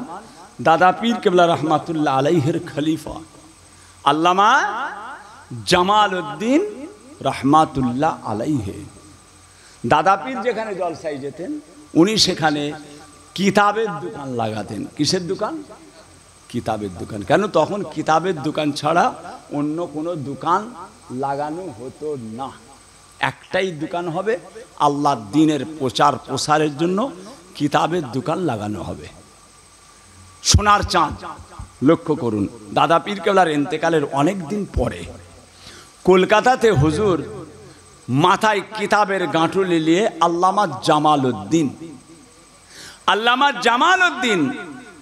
দাদা পীর কেবলা রহমাতুল্লাহ আলাইহির খলিফা আল্লামা জামাল উদ্দিন রহমাতুল্লাহ আলাইহি, দাদা পীর যেখানে জলসায় যেতেন উনি সেখানে কিতাবের দোকান লাগাতেন। কিসের দোকান? কিতাবের দোকান। কেন? তখন কিতাবের দোকান ছাড়া অন্য কোনো দোকান লাগানো হতো না। একটাই দোকান হবে, আল্লাহর দ্বীনের প্রচার প্রসারের জন্য কিতাবের দোকান লাগানো হবে। সোনার চাঁদ। লক্ষ্য করুন, দাদা পীর কেবলার ইন্তেকালের অনেক দিন পরে কলকাতাতে হুজুর মাথায় কিতাবের গাঁটুলি নিয়ে আল্লামা জামাল উদ্দিন, আল্লামা জামাল উদ্দিন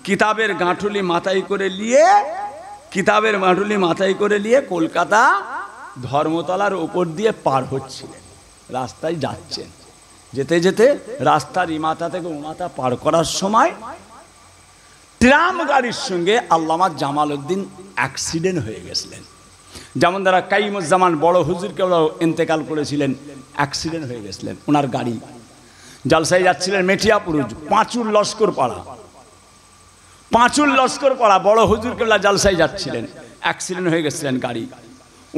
কিতাবের গাঁটুলি মাথায় করে নিয়ে, কিতাবের গাঁটুলি মাথায় করে নিয়ে কলকাতা ধর্মতলার উপর দিয়ে পার হচ্ছিলেন, রাস্তায় যাচ্ছেন। যেতে যেতে রাস্তার ইমাথা থেকে উমাথা পার করার সময় ট্রাম গাড়ির সঙ্গে আল্লামা জামাল উদ্দিন অ্যাক্সিডেন্ট হয়ে গেছিলেন। যেমন দ্বারা কাইমুজ্জামান বড় হুজুর কেবল ইন্তেকাল করেছিলেন, অ্যাক্সিডেন্ট হয়ে গেছিলেন। ওনার গাড়ি জলসায় যাচ্ছিলেন মেটিয়াপুরুজ, পাঁচুর লস্কর পাড়া, পাঁচুর লস্কর পাড়া বড় হুজুর কেবলা জলসায় যাচ্ছিলেন, অ্যাক্সিডেন্ট হয়ে গেছিলেন গাড়ি।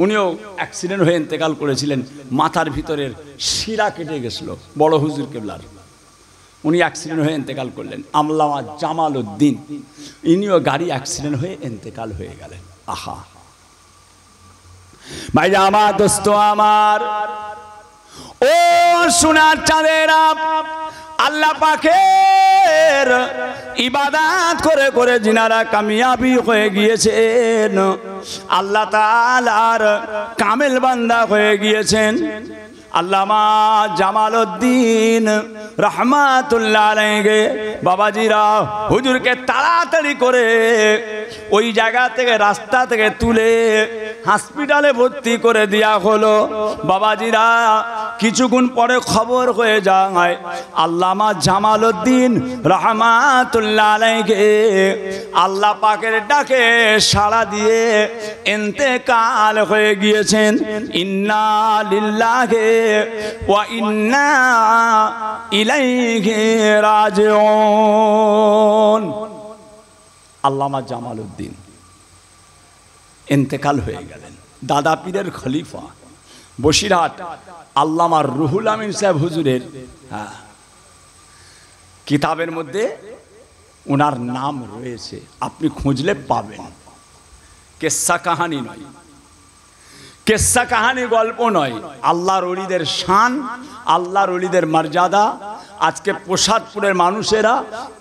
উনিও অ্যাক্সিডেন্ট হয়ে ইন্তেকাল করেছিলেন, মাথার ভিতরের শিরা কেটে গেছিল বড় হুজুর কেবলার, উনি অ্যাক্সিডেন্ট হয়ে ইন্তেকাল করলেন। আল্লামা জামাল উদ্দিন ইনিও গাড়ি অ্যাক্সিডেন্ট হয়ে ইন্তেকাল হয়ে গেলেন। আহা ভাই আমার দোস্ত আমার, ও সোনার চাঁদেরা, আল্লাহ পাকের ইবাদত করে করে যিনারা কামিয়াবি হয়ে গিয়েছেন, আল্লাহ তাআলার কামেল বান্দা হয়ে গিয়েছেন, আল্লামা জামাল উদ্দিন রহমাতুল্লাহ আলাইহি বাবাজিরা হুজুরকে তাড়াতাড়ি করে ওই জায়গা থেকে, রাস্তা থেকে তুলে হসপিটালে ভর্তি করে দেয়া হলো। বাবাজিরা কিছুক্ষণ পরে খবর হয়ে যায় আল্লামা জামাল উদ্দিন রহমাতুল্লাহ আলাইহি আল্লাহ পাকের ডাকে সাড়া দিয়ে ইন্তেকাল হয়ে গিয়েছেন। ইন্না লিল্লাহি ওয়া ইন্না ইলাইহি রাজিউন। আল্লামা জামাল উদ্দিন ইন্তেকাল হয়ে গেলেন। দাদা পীরের খলিফা বসিরহাট আল্লামা রুহুল আমিন সাহেব হুজুরের কিতাবের মধ্যে ওনার নাম রয়েছে, আপনি খুঁজলে পাবেন। কেসা কাহানি নয়, কেসা কাহানি গল্প নয়, আল্লাহর ওলিদের শান, আল্লাহর ওলিদের মর্যাদা। আজকে প্রসাদপুরের মানুষেরা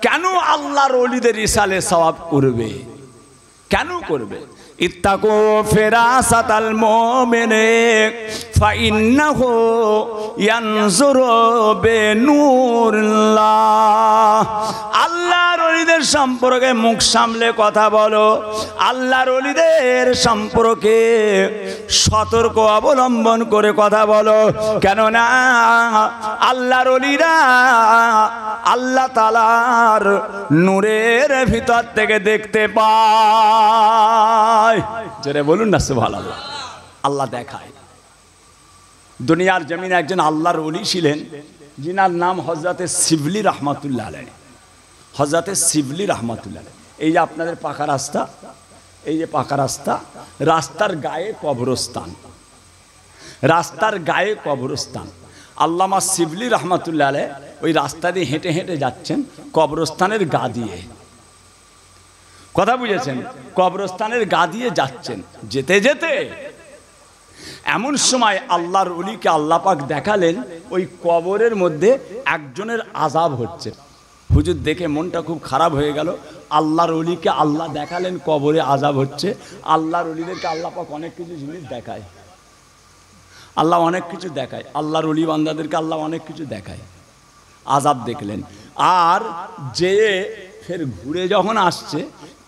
কেন আল্লাহর ওলিদের ইসালে সওয়াব করবে? কেন করবে? ইত্তাকু ফিরাসাতাল মুমিনি ফাইন্নাহু ইয়ানজুরু বিনূরিল্লাহ। আল্লাহর ওলিদের সম্পর্কে মুখ সামলে কথা বলো, আল্লাহর ওলিদের সম্পর্কে সতর্ক অবলম্বন করে কথা বলো। কেননা আল্লাহর ওলিরা আল্লাহ তাআলার নূরের ভিতর থেকে দেখতে পায়। জোরে বলুন না সুবহানাল্লাহ। আল্লাহ দেখায়। দুনিয়ার জমিনে একজন আল্লাহর ওলি ছিলেন, যিনার নাম হযরতে শিবলি রহমাতুল্লাহ আলাইহি। হযরতে শিবলি রহমাতুল্লাহ আলাইহি, এই যে আপনাদের পাকা রাস্তা, এই যে পাকা রাস্তা, রাস্তার গায়ে কবরস্থান, রাস্তার গায়ে কবরস্থান। আল্লামা শিবলি রহমাতুল্লাহ আলাইহি ওই রাস্তা দিয়ে হেঁটে হেঁটে যাচ্ছেন কবরস্থানের গা দিয়ে। কথা বুঝেছেন? কবরস্থানের গা দিয়ে যাচ্ছেন, যেতে যেতে এমন সময় আল্লাহর ওলিকে আল্লাহ পাক দেখালেন ওই কবরের মধ্যে একজনের আযাব হচ্ছে। হুজুর দেখে মনটা খুব খারাপ হয়ে গেল। আল্লাহর ওলিকে আল্লাহ দেখালেন কবরে আযাব হচ্ছে। আল্লাহর ওলিদেরকে আল্লাহ পাক অনেক কিছু জিনিস দেখায়, আল্লাহ অনেক কিছু দেখায়, আল্লাহর ওলি বান্দাদেরকে আল্লাহ অনেক কিছু দেখায়। আযাব দেখলেন, আর যে ফের ঘুরে যখন আসছে,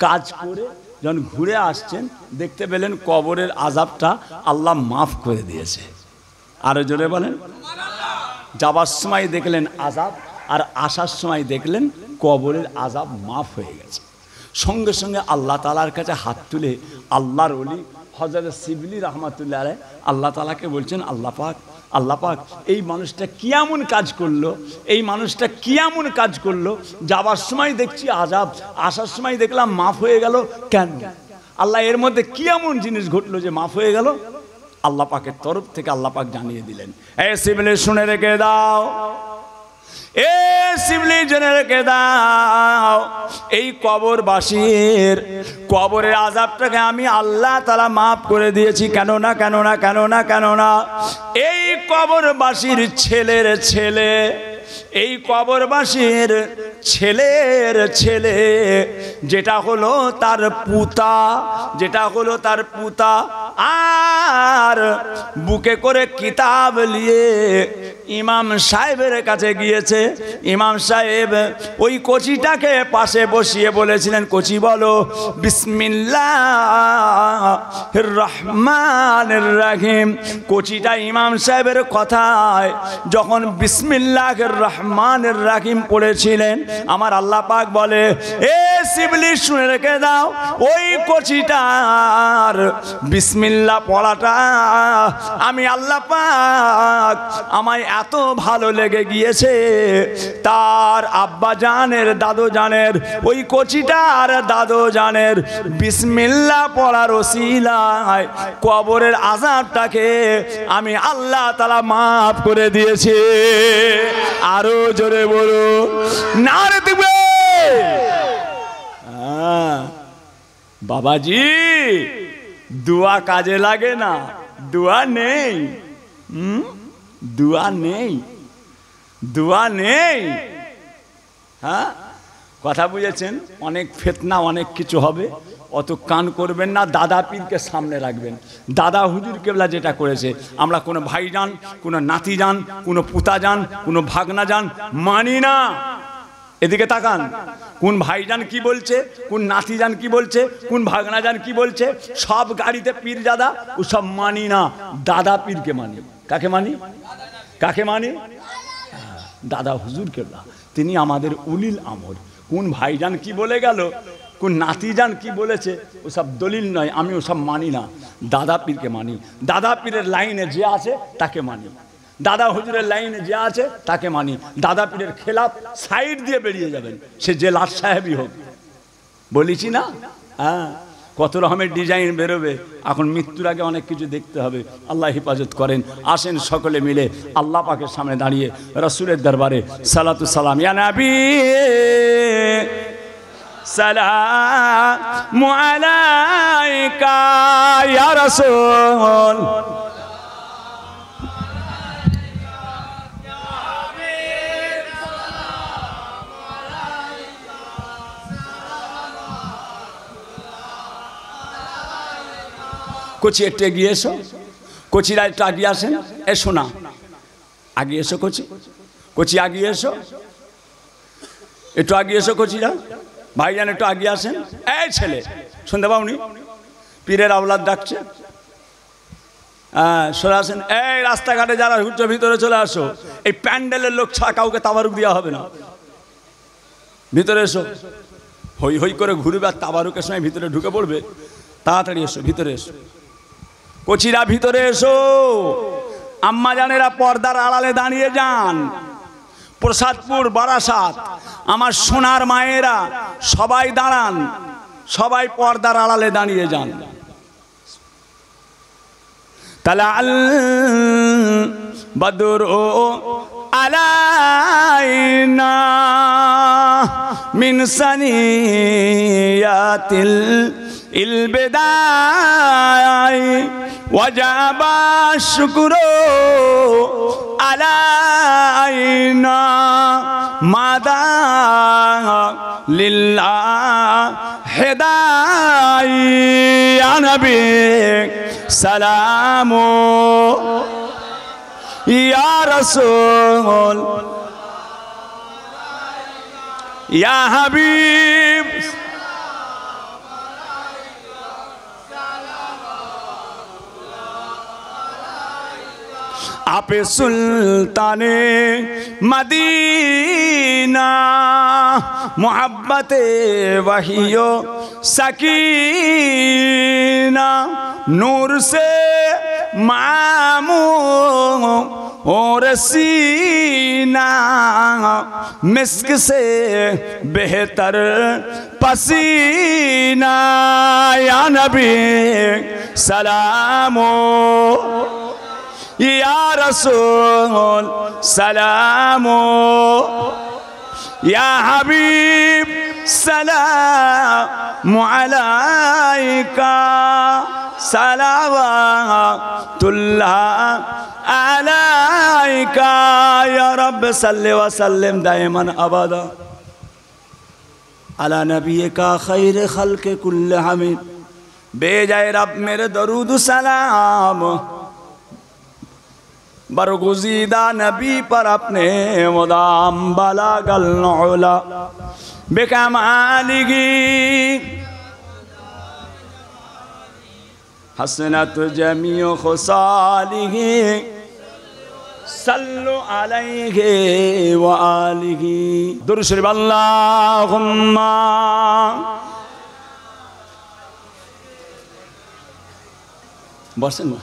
কাজ করে যখন ঘুরে আসছেন, দেখতে পেলেন কবরের আযাবটা আল্লাহ মাফ করে দিয়েছে। আরো জোরে বলেন। যাবার সময় দেখলেন আযাব, আর আসার সময় দেখলেন কবরের আযাব মাফ হয়ে গেছে। সঙ্গে সঙ্গে আল্লাহ তাআলার কাছে হাত তুলে আল্লাহর ওলি হযরত শিবলি রহমাতুল্লাহ আলাইহি আল্লাহ তাআলাকে বলছেন, আল্লাহ পাক, আল্লাহ পাক, এই মানুষটা কি এমন কাজ করলো, এই মানুষটা কি এমন কাজ করলো, যাবার সময় দেখছি আযাব, আসার সময় দেখলাম মাফ হয়ে গেল, কেন? আল্লাহ এর মধ্যে কি এমন জিনিস ঘটলো যে মাফ হয়ে গেল? আল্লাহ পাকের তরফ থেকে আল্লাহ পাক জানিয়ে দিলেন, এ শিবলি শুনে রেখে দাও, এ শিবলি জেনে রেখে দাও, এই কবরবাসীর কবরের আযাবটাকে আমি আল্লাহ তাআলা মাফ করে দিয়েছি। কেননা কেননা কেননা কেননা এই কবরবাসীর ছেলের ছেলে, এই কবরবাসীর ছেলের ছেলে, যেটা হলো তার পুতা, যেটা হলো তার পুতা, আর বুকে করে কিতাব নিয়ে ইমাম সাহেবের কাছে গিয়েছে। ইমাম সাহেব ওই কচিটাকে পাশে বসিয়ে বলেছিলেন, কচি বলো বিসমিল্লাহির রহমানির রহিম। কচিটা ইমাম সাহেবের কথায় যখন বিসমিল্লাহির রহমানির রহিম পড়েছিলেন, আমার আল্লাহ পাক বলে, এ শিবলি শুনে রেখে দাও, ওই কচিটার বিসমিল্লাহ বিসমিল্লাহ পড়াটা আমি আল্লাহ পাক আমায় এত ভালো লেগে গিয়েছে, তার আব্বা জানের দাদু জানের ওই কচিটার দাদু জানের বিসমিল্লাহ পড়ার ওসিলায় কবরের আযাবটাকে আমি আল্লাহ তাআলা মাফ করে দিয়েছে। আরো জোরে বলো নারে দিবে। বাবাজি দোয়া কাজে লাগে না, দোয়া নেই, দোয়া নেই, দোয়া নেই। হ্যাঁ কথা বুঝেছেন? অনেক ফিতনা অনেক কিছু হবে, অত কান করবেন না। দাদা পীরকে সামনে রাখবেন। দাদা হুজুর কেবলা যেটা করেছে, আমরা কোনো ভাই যান, কোনো নাতি যান, কোনো পুতা যান, কোনো ভাগনা যান মানি না। এদিকে তাকান, কোন ভাইজান কি বলছে, কোন নাতি যান কি বলছে, কোন ভাগনা যান কি বলছে, সব গাড়িতে পীর দাদা ও সব মানি না। দাদা পীরকে মানি। কাকে মানি? কাকে মানি? দাদা হুজুর কেবলা, তিনি আমাদের উলিল আমর। কোন ভাইজান কি বলে গেল, কোন নাতি যান কি বলেছে, ওসব দলিল নয়, আমি ওসব মানি না। দাদা পীরকে মানি। দাদা পীরের লাইনে যে আছে তাকে মানি। দাদা হুজুরের লাইনে যে আছে তাকে মানি। দাদা পীরের খেলাফ সাইড দিয়ে বেরিয়ে যাবেন, সে যে লাট সাহেবই হোক। বলেছি না? হ্যাঁ, কত রকমের ডিজাইন বেরোবে। এখন মৃত্যুর আগে অনেক কিছু দেখতে হবে। আল্লাহ হেফাজত করেন। আসেন সকলে মিলে আল্লাহ পাকের সামনে দাঁড়িয়ে রাসূলের দরবারে সালাতু সালাম। ইয়া নবী সালামু আলাইকা ইয়া রাসূল। কোচি একটু এগিয়ে এসো, কোচিরা একটু আগিয়ে আসেন। এসো না, আগিয়ে এসো কোচি, কোচি আগিয়ে এসো, একটু আগিয়ে এসো কোচিরা। ভাইজান একটু আগিয়ে আসেন। এই ছেলে শুনতে পাওনি? পীরের আওলাদ ডাকছে। হ্যাঁ সরে আসেন। এই রাস্তাঘাটে যারা ঘুরছো ভিতরে চলে আসো। এই প্যান্ডেলের লোক ছাড়া কাউকে তাবারুক দেওয়া হবে না। ভিতরে এসো। হই হই করে ঘুরবে আর তাবারুকের সময় ভিতরে ঢুকে পড়বে। তাড়াতাড়ি এসো, ভিতরে এসো। কোচিরা ভিতরে এসো। আম্মা জানেরা পর্দার আড়ালে দাঁড়িয়ে যান। প্রসাদপুর, বারাসাত আমার সোনার মায়েরা সবাই দাঁড়ান, সবাই পর্দার আড়ালে দাঁড়িয়ে যান। তালাল বদরু আলাইনা মিন সানিয়াতিল ইলবিদাই ওয়াজাবা শুকরু আলাইনা মাদা লিল্লাহ হেদাই ইয়া নবী সালামু ইয়া রাসূল ইয়া হাবিব। আপে সুলতানে মদিনা মোহব্বতে वहियो सकीना नूर से और सीना मिस्क से बेहतर पसीना या नबी सलामो या रसूल सलामो या हबीब सलाम अलैका सलावतुल्लाह अलैका या रब सल्लि व सल्लिम दाइमन अबदा अला नबीका खैर खल्क़ कुल्ल हमीद। बेजाए रब मेरे दरूद सलाम बरगुज़ीदा नबी पर अपने मुदाम बलागल उला बेकमालिही हसनत जमीउ खुसालिही सल्लु अलैहि व आलिही। दुरूद शरीफ अल्लाहुम्मा বসেন না।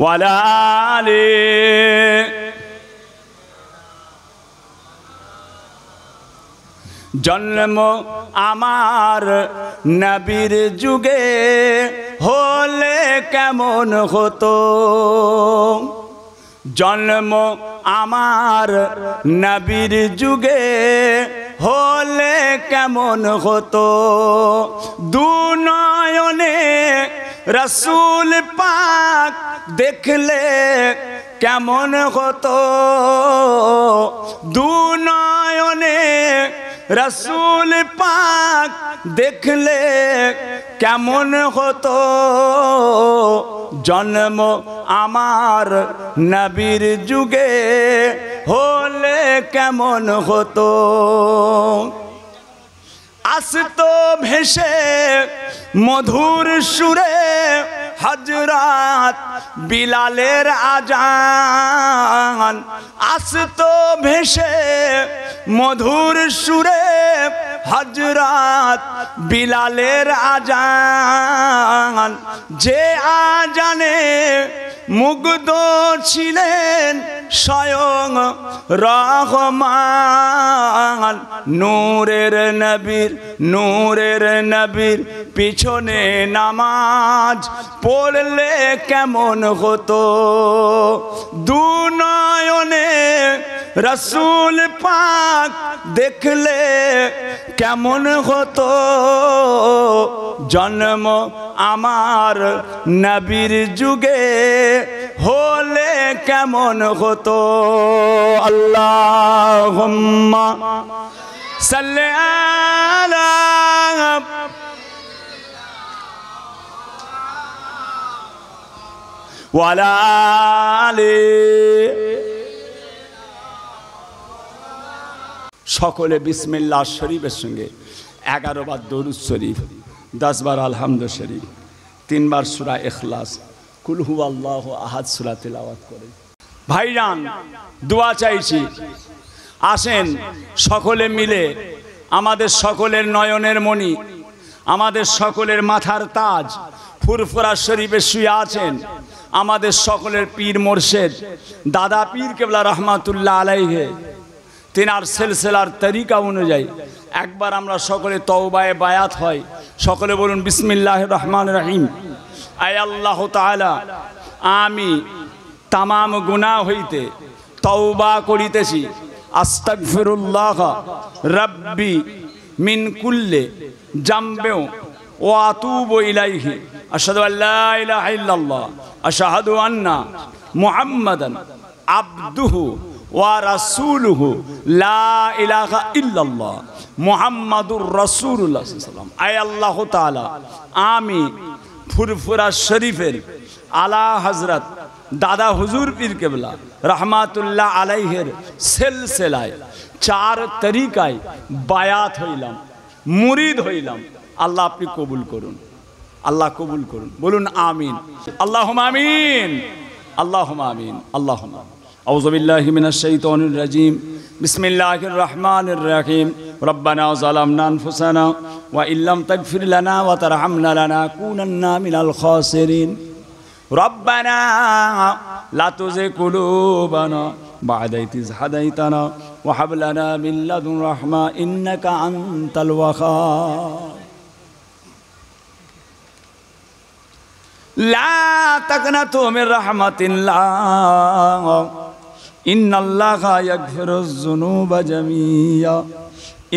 ওয়ালা আলি জন্ম আমার নবীর যুগে হলে কেমন হতো, জন্ম আমার নবীর যুগে হলে কেমন হতো, দুনয়নে রসুল পাক দেখলে কেমন হতো, দুনয়নে রসুল পাক দেখলে কেমন হতো, জন্ম আমার নবীর যুগে হলে কেমন হতো। আসতো ভেসে মধুর সুরে হযরত বিলালের আজান, আসতো ভেসে মধুর সুরে হযরত বিলালের আজান, যে আজানে মুগ্ধ ছিলেন স্বয়ং রহমান, নূরের নবীর পিছনে নামাজ পড়লে কেমন হতো, দুনয়নে রসুল পাক দেখলে কেমন হতো, জন্ম আমার নবীর যুগে হলে কেমন হতো। আল্লাহুম্মা সাল্লি আলা ওয়ালা আলি। সকলে বিসমিল্লাহ শরীফের সঙ্গে 11 বার দরুদ শরীফ, 10 বার আলহামদু শরীফ, 3 বার সূরা ইখলাস, কুল হুয়াল্লাহু আহাদ সূরা তেলাওয়াত করে। ভাইজান দোয়া চাইছি, আসেন সকলে মিলে আমাদের সকলের নয়নের মণি, আমাদের সকলের মাথার তাজ ফুরফুরা শরীফে শুয়ে আছেন আমাদের সকলের পীর মোর্শেদ দাদা পীর কেবলা রহমাতুল্লাহ আলাইহি, তিনার সিলসিলার তরিকা অনুযায়ী একবার আমরা সকলে তওবায়ে বায়াত হয়। সকলে বলুন বিসমিল্লাহির রহমানির রহিম। আয় আল্লাহ তাআলা, আমি তামাম গুনাহ হইতে তওবা করিতেছি, আস্তাগফিরুল্লাহ রাব্বি মিন কুল্লি জামবে ওয়া আতুবু ইলাইহি, আশহাদু আল্লা ইলাহা ইল্লাল্লাহ, আশহাদু আন্না মুহাম্মাদান আবদুহু ওয়া রাসূলুহু, লা ইলাহা ইল্লাল্লাহ মুহাম্মাদুর রাসূলুল্লাহ সাল্লাল্লাহু আলাইহি ওয়াসাল্লাম। আয় আল্লাহ তাআলা, আমি ফুরফুরা শরীফের আলা হযরত দাদা হুজুর পীর কেবলা রহমাতুল্লাহ আলাইহির সিলসিলায় 4 তরিকায় বায়াত হইলাম, মুরিদ হইলাম। আল্লাহ আপনি কবুল করুন, আল্লাহ কবুল করুন, বলুন আমিন। আল্লাহুম্মা আমিন, আল্লাহুম্মা আমিন, আল্লাহুম্মা। আউযু বিল্লাহি মিনাশ শাইতানির রাজিম, বিসমিল্লাহির রহমানির রহিম। রব্বানা যালামনা আনফুসানা ওয়া ইল্লাম তাগফির লানা ওয়া তারহামনা লানাকুনান্না মিনাল খাসিরিন। রব্বানা লা তুযিগ কুলুবানা বা'দা ইয হাদাইতানা ওয়া হাব লানা মিন লাদুন রাহমা ইন্নাকা আনতাল ওয়াহ্হাব। লা তাকনাতু মির রাহমাতিল্লাহ ইন্নাল্লাহা ইয়াগফিরুয যুনুবা জামিয়া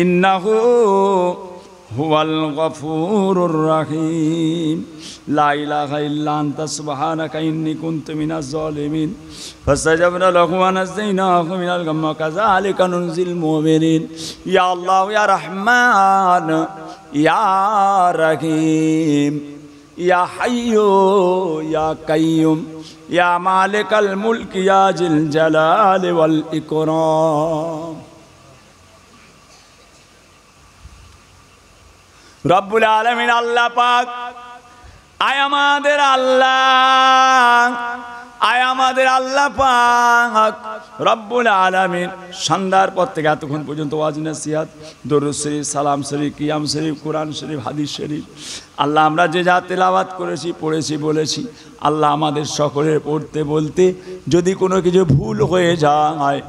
ইন্নাহু হুয়াল গফুরুর রহিম। লা ইলাহা ইল্লা আনতা সুবহানাকা ইন্নী কুনতু মিনাজ জালিমিন। ফাসতাজাবনা লাহু ওয়া নাজাইনাহু মিনাল গাম্মি কাযালিকা নুনজিল মুমিনিন। ইয়া আল্লাহ ইয়া রহমান ইয়া রহিম ইয়া হাইয়্যু ইয়া কাইয়্যুম ইয়া মালিকাল মুলক ইয়া জিল জালালি ওয়াল ইকরাম। রব্বুল আলামিন আল্লাহ পাক, আয় আমাদের আল্লাহ, আয় আমাদের আল্লাহ পাক রব্বুল আলামিন সন্ধ্যার পর থেকে এতক্ষণ পর্যন্ত ওয়াজ নসিহত, দরুদ শরীফ, সালাম শরীফ, কিয়াম শরীফ, কোরআন শরীফ, হাদিস শরীফ, আল্লাহ আমরা যে যা তেলাওয়াত করেছি, পড়েছি, বলেছি, আল্লাহ আমাদের সকলের পড়তে বলতে যদি কোনো কিছু ভুল হয়ে যায়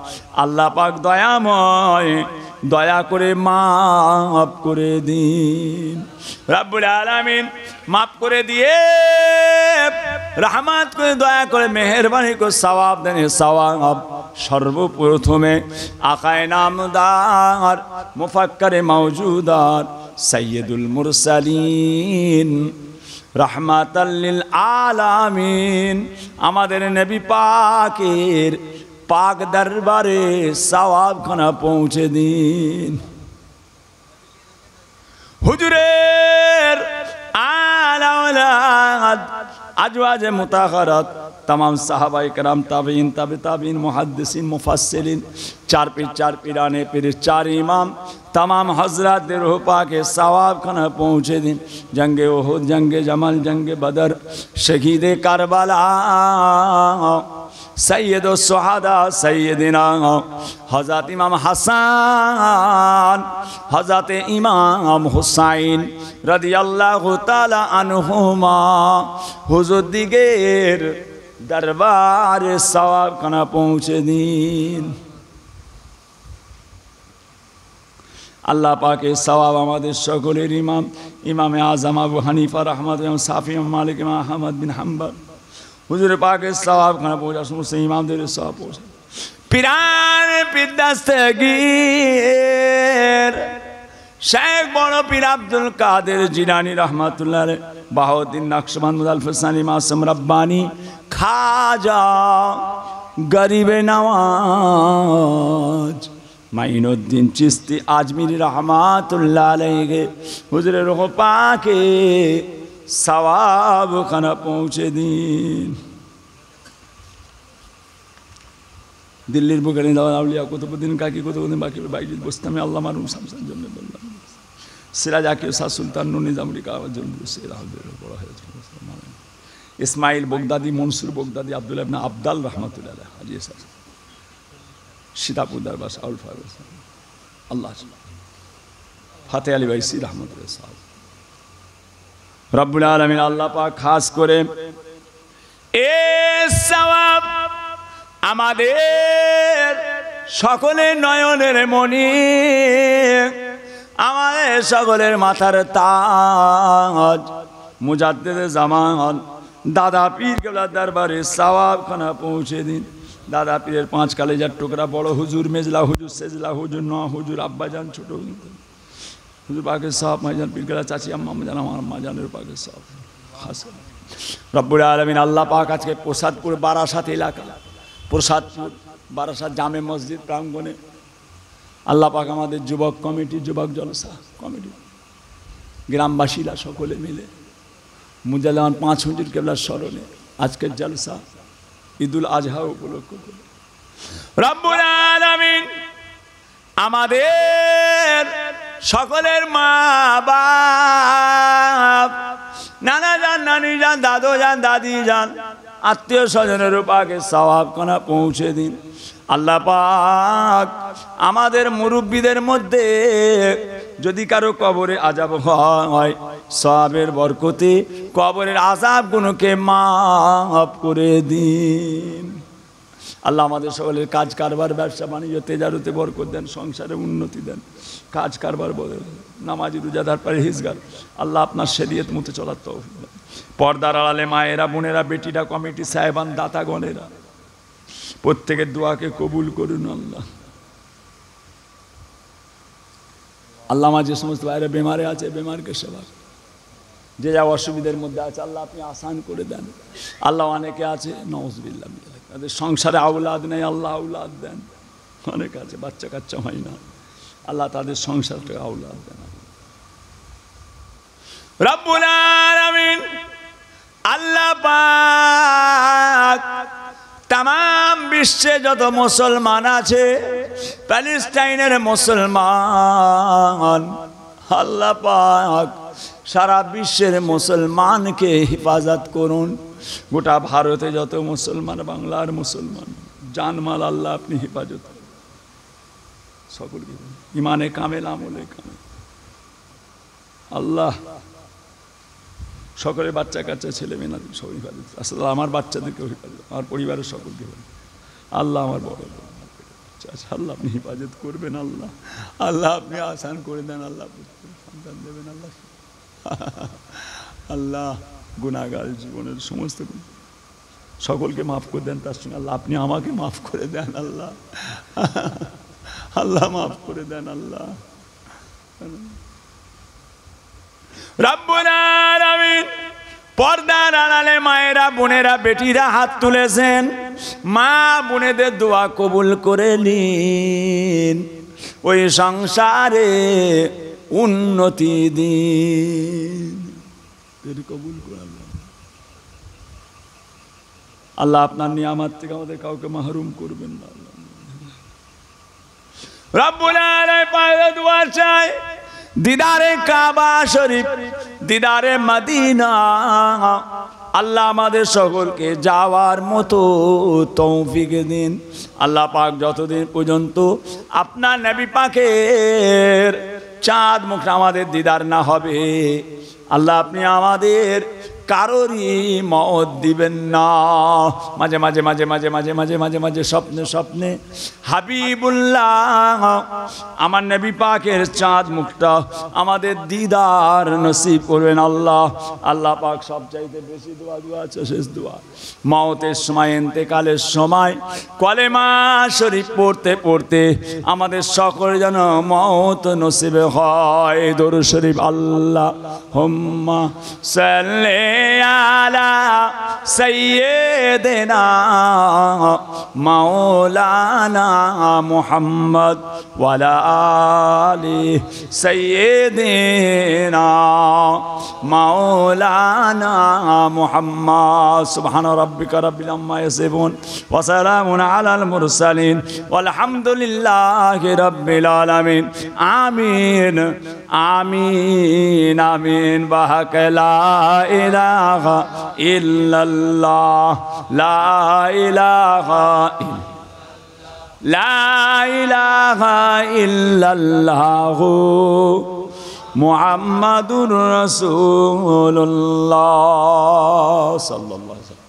আল্লাহ পাক দয়াময়, দয়া করে মাফ করে দিন। রব্বুল আলামিন মাফ করে দিয়ে রহমত করে দয়া করে মেহেরবানি করে সওয়াব দেন। সওয়াব সর্বপ্রথমে আকায়ে নামদার মুফাক্কারে মাওজুদার সাইয়্যিদুল মুরসালিন রাহমাতাল লিল আলামিন আমাদের নবী পাকের পাক দরবারে সওয়াবখানা পৌঁছে দিন। হুজুরের আলা ওলাদ আজওয়াজে মুতাহারাত तमाम साहबाए कराम, ताबीन, ताबे ताबीन, मुहद्दिसीन, मुफस्सिरीन, चार पीराने पीर, चार इमाम, तमाम हजरात दे रूह पाके सवाब खाना पहुँचे दिन। जंगे उहुद, जंगे जमल, जंगे बदर, शहीदे करबला, सैयदो सुहादा सैयदिना हज़रत इमाम हसन, हज़रत इमाम हुसैन रदियल्लाहु ताला अन्हुमा हुजूर दिगेर दरबार सवाब खाना पहुँचे दिन। अल्लाह पाके सवाब हमारे सकलेर इमाम इमाम आज़म अबू हनीफा रहमत इमाम शाफी इमाम मालिक इमाम अहमद बिन हम्बल हुजूर पाके सवाब खाना पहुँचा समस्त इमाम दे सवाब पहुँचा। पीरान पीर दस्तगीर शेख बड़ो पीर अब्दुल कादिर जिलानी रहमतुल्लाह अलैह, बहाउद्दीन नक्शबंद, मुज़फ़्फ़र सानी, मासूम रब्बानी, खाजा गरीबे नवाज, माइनुद्दीन चिश्ती आजमीरी रहमतुल्लाह अलैह हुजूरे रूह पाके सवाब खाना पहुँचे दिन। दिल्लीर बुखारी आउलिया कुतुबुद्दीन काकी कुतुबुद्दीन बाकी बाइजिद बुस्तामी अल्लाह मारूम सामसान जम्मे बल्ला सिराज आकिर सा सुल्तान नुनी जामरी का जल्द से रहमतुल्लाह बड़ा है इस्माइल बगदादी, मंसूर बगदादी, अब्दुल्लाह इब्न अब्दाल रहमतुल्लाह अलैह हाजी साहब, सीतापुर दरबार आउल फारूक अल्लाह फाते अली वैसी रहमतुल्लाह साहब। रब्बुल आलमीन अल्लाह पाक खास करे ए सवाब আমাদের সকলের নয়নের মণি, আমাদের সকলের মাথার তাজ মুজাদ্দিদে জামান দাদা পীর কেবলার দরবারে সওয়াব খানা পৌঁছে দিন। দাদা পীরের 5 কালেজার টুকরা বড় হুজুর, মেজলা হুজুর, সেজলা হুজুর, ন হুজুর, আব্বাজান, ছোট হুজুর পাকে সওয়াব, মাইজান পীর কেবলা চাচি আম্মা জান, আমার আম্মা জানের পাকে সওয়াব খাস। রব্বুল আলামিন আল্লাহ পাক আজকে প্রসাদপুর বারাসাত এলাকা, প্রসাদপুর বারাসাত জামে মসজিদ প্রাঙ্গণে আল্লাহ পাক আমাদের যুবক কমিটি, যুবক জলসা কমিটি, গ্রামবাসীরা সকলে মিলে মুজাল্লামান 5 হুজুর কেবলার স্মরণে আজকের জলসা ঈদুল আজহা উপলক্ষ করে রব্বুল আলামিন আমাদের সকলের মা বাপ, নানা যান, নানি যান, দাদু যান, দাদি যান, আত্মীয় স্বজনের পাকে সওয়াব খানা পৌঁছে দিন। আল্লাহ পাক আমাদের মুরব্বীদের মধ্যে যদি কারো কবরে আযাব হয় সওয়াবের বরকতে কবরের আযাবগুলোকে মাফ করে দিন। আল্লাহ আমাদের সকলের কাজ কারবার, ব্যবসা বাণিজ্য, তেজারতে বরকত দেন, সংসারে উন্নতি দেন, কাজ কারবার বলে নামাজি রোজাদার পরহেজগার আল্লাহ আপনার শরীয়ত মতে চলার তৌফিক দেন। পর্দার আড়ালে মায়েরা, বোনেরা, বেটিরা, কমিটি সাহেবান, দাতাগণেরা প্রত্যেকের দোয়াকে কবুল করুন। আল্লাহ আল্লাহ আমার যে সমস্ত ভাইরা বেমারে আছে বেমারকে সেবা, যে যা অসুবিধার মধ্যে আছে আল্লাহ আপনি আসান করে দেন। আল্লাহ অনেকে আছে নাউজুবিল্লাহ তাদের সংসারে আওলাদ নেই, আল্লাহ আওলাদ দেন। অনেক আছে বাচ্চা কাচ্চা হয় না, আল্লাহ তাদের সংসারকে আওলাদ দেন। রব্বুল আলামিন আল্লাহ পাক तमाम বিশ্বে যত মুসলমান আছে, প্যালেস্টাইনের মুসলমান আল্লাহ পাক সারা বিশ্বের মুসলমানকে হেফাজত করুন। গোটা ভারতে যত মুসলমান, বাংলার মুসলমান, জানমাল আল্লাহ আপনি হেফাজত করুন সকলকে, ইমানে কামেল, আমলে কামেল আল্লাহ। সকলের বাচ্চা কাচ্চা ছেলে মেয়ে সব হেফাজত, আসলে আমার বাচ্চাদেরকেও হেফাজত, আমার পরিবারের সকলকে আল্লাহ, আমার বড় আল্লাহ আপনি হেফাজত করবেন আল্লাহ, আল্লাহ আপনি আসান করে দেন আল্লাহ, সন্তান দেবেন আল্লাহ, আল্লাহ গুনাহগার জীবনের সমস্ত সকলকে মাফ করে দেন, তার সঙ্গে আল্লাহ আপনি আমাকে মাফ করে দেন আল্লাহ, আল্লাহ মাফ করে দেন আল্লাহ। রব্বুল আলামিন পর্দার আড়ালে মায়েরা, বোনেরা, বেটিরা হাত তুলেছেন, মা বোনেদের দোয়া কবুল করে নিন, ওই সংসারে উন্নতি দিন, কবুল করে আল্লাহ। আপনার নিয়ামত থেকে আমাদের কাউকে মাহরুম করবেন না আল্লাহ। রব্বুল আলামিন পায়ে দোয়া চাই, দিদারে কাবা শরীফ, দিদারে মদিনা, আল্লাহ আমাদের সকলকে যাওয়ার মতো তৌফিক দিন আল্লাহ পাক। যতদিন পর্যন্ত আপনার নবী পাকের চাঁদ মুখ আমাদের দিদার না হবে আল্লাহ, আপনি আমাদের কারোরই মত দিবেন না। মাঝে মাঝে মাঝে মাঝে মাঝে মাঝে মাঝে মাঝে স্বপ্নে স্বপ্নে হাবিবুল্লাহ আমার নবী পাকের চাঁদ মুখটা আমাদের দিদার নসিব করবেন আল্লাহ। আল্লাহ পাক সবচাইতে বেশি দোয়া আছে শেষ দোয়া, মওতের সময়, ইন্তেকালের সময় কলেমা শরীফ পড়তে পড়তে আমাদের সকল যেন মওত নসিবে হয়। দরুদ শরীফ আল্লাহুম্মা সাল্লি আলা সাইয়্যিদিনা মাওলানা মুহাম্মদ ওয়া আলা আলি সাইয়্যিদিনা মাওলানা মুহাম্মদ। সুবহানা রাব্বিকা রাব্বিল আম্মা ইয়াসিফুন ওয়া সালামুন আলাল মুরসালিন ওয়ালহামদুলিল্লাহি রাব্বিল আলামিন। আমিন আমিন আমিন। বাহাক লা ইলাহা ইল্লাল্লাহ, লা ইলাহা ইল্লাল্লাহ মুহাম্মাদুর রাসূলুল্লাহ সাল্লাল্লাহু আলাইহি ওয়া সাল্লাম।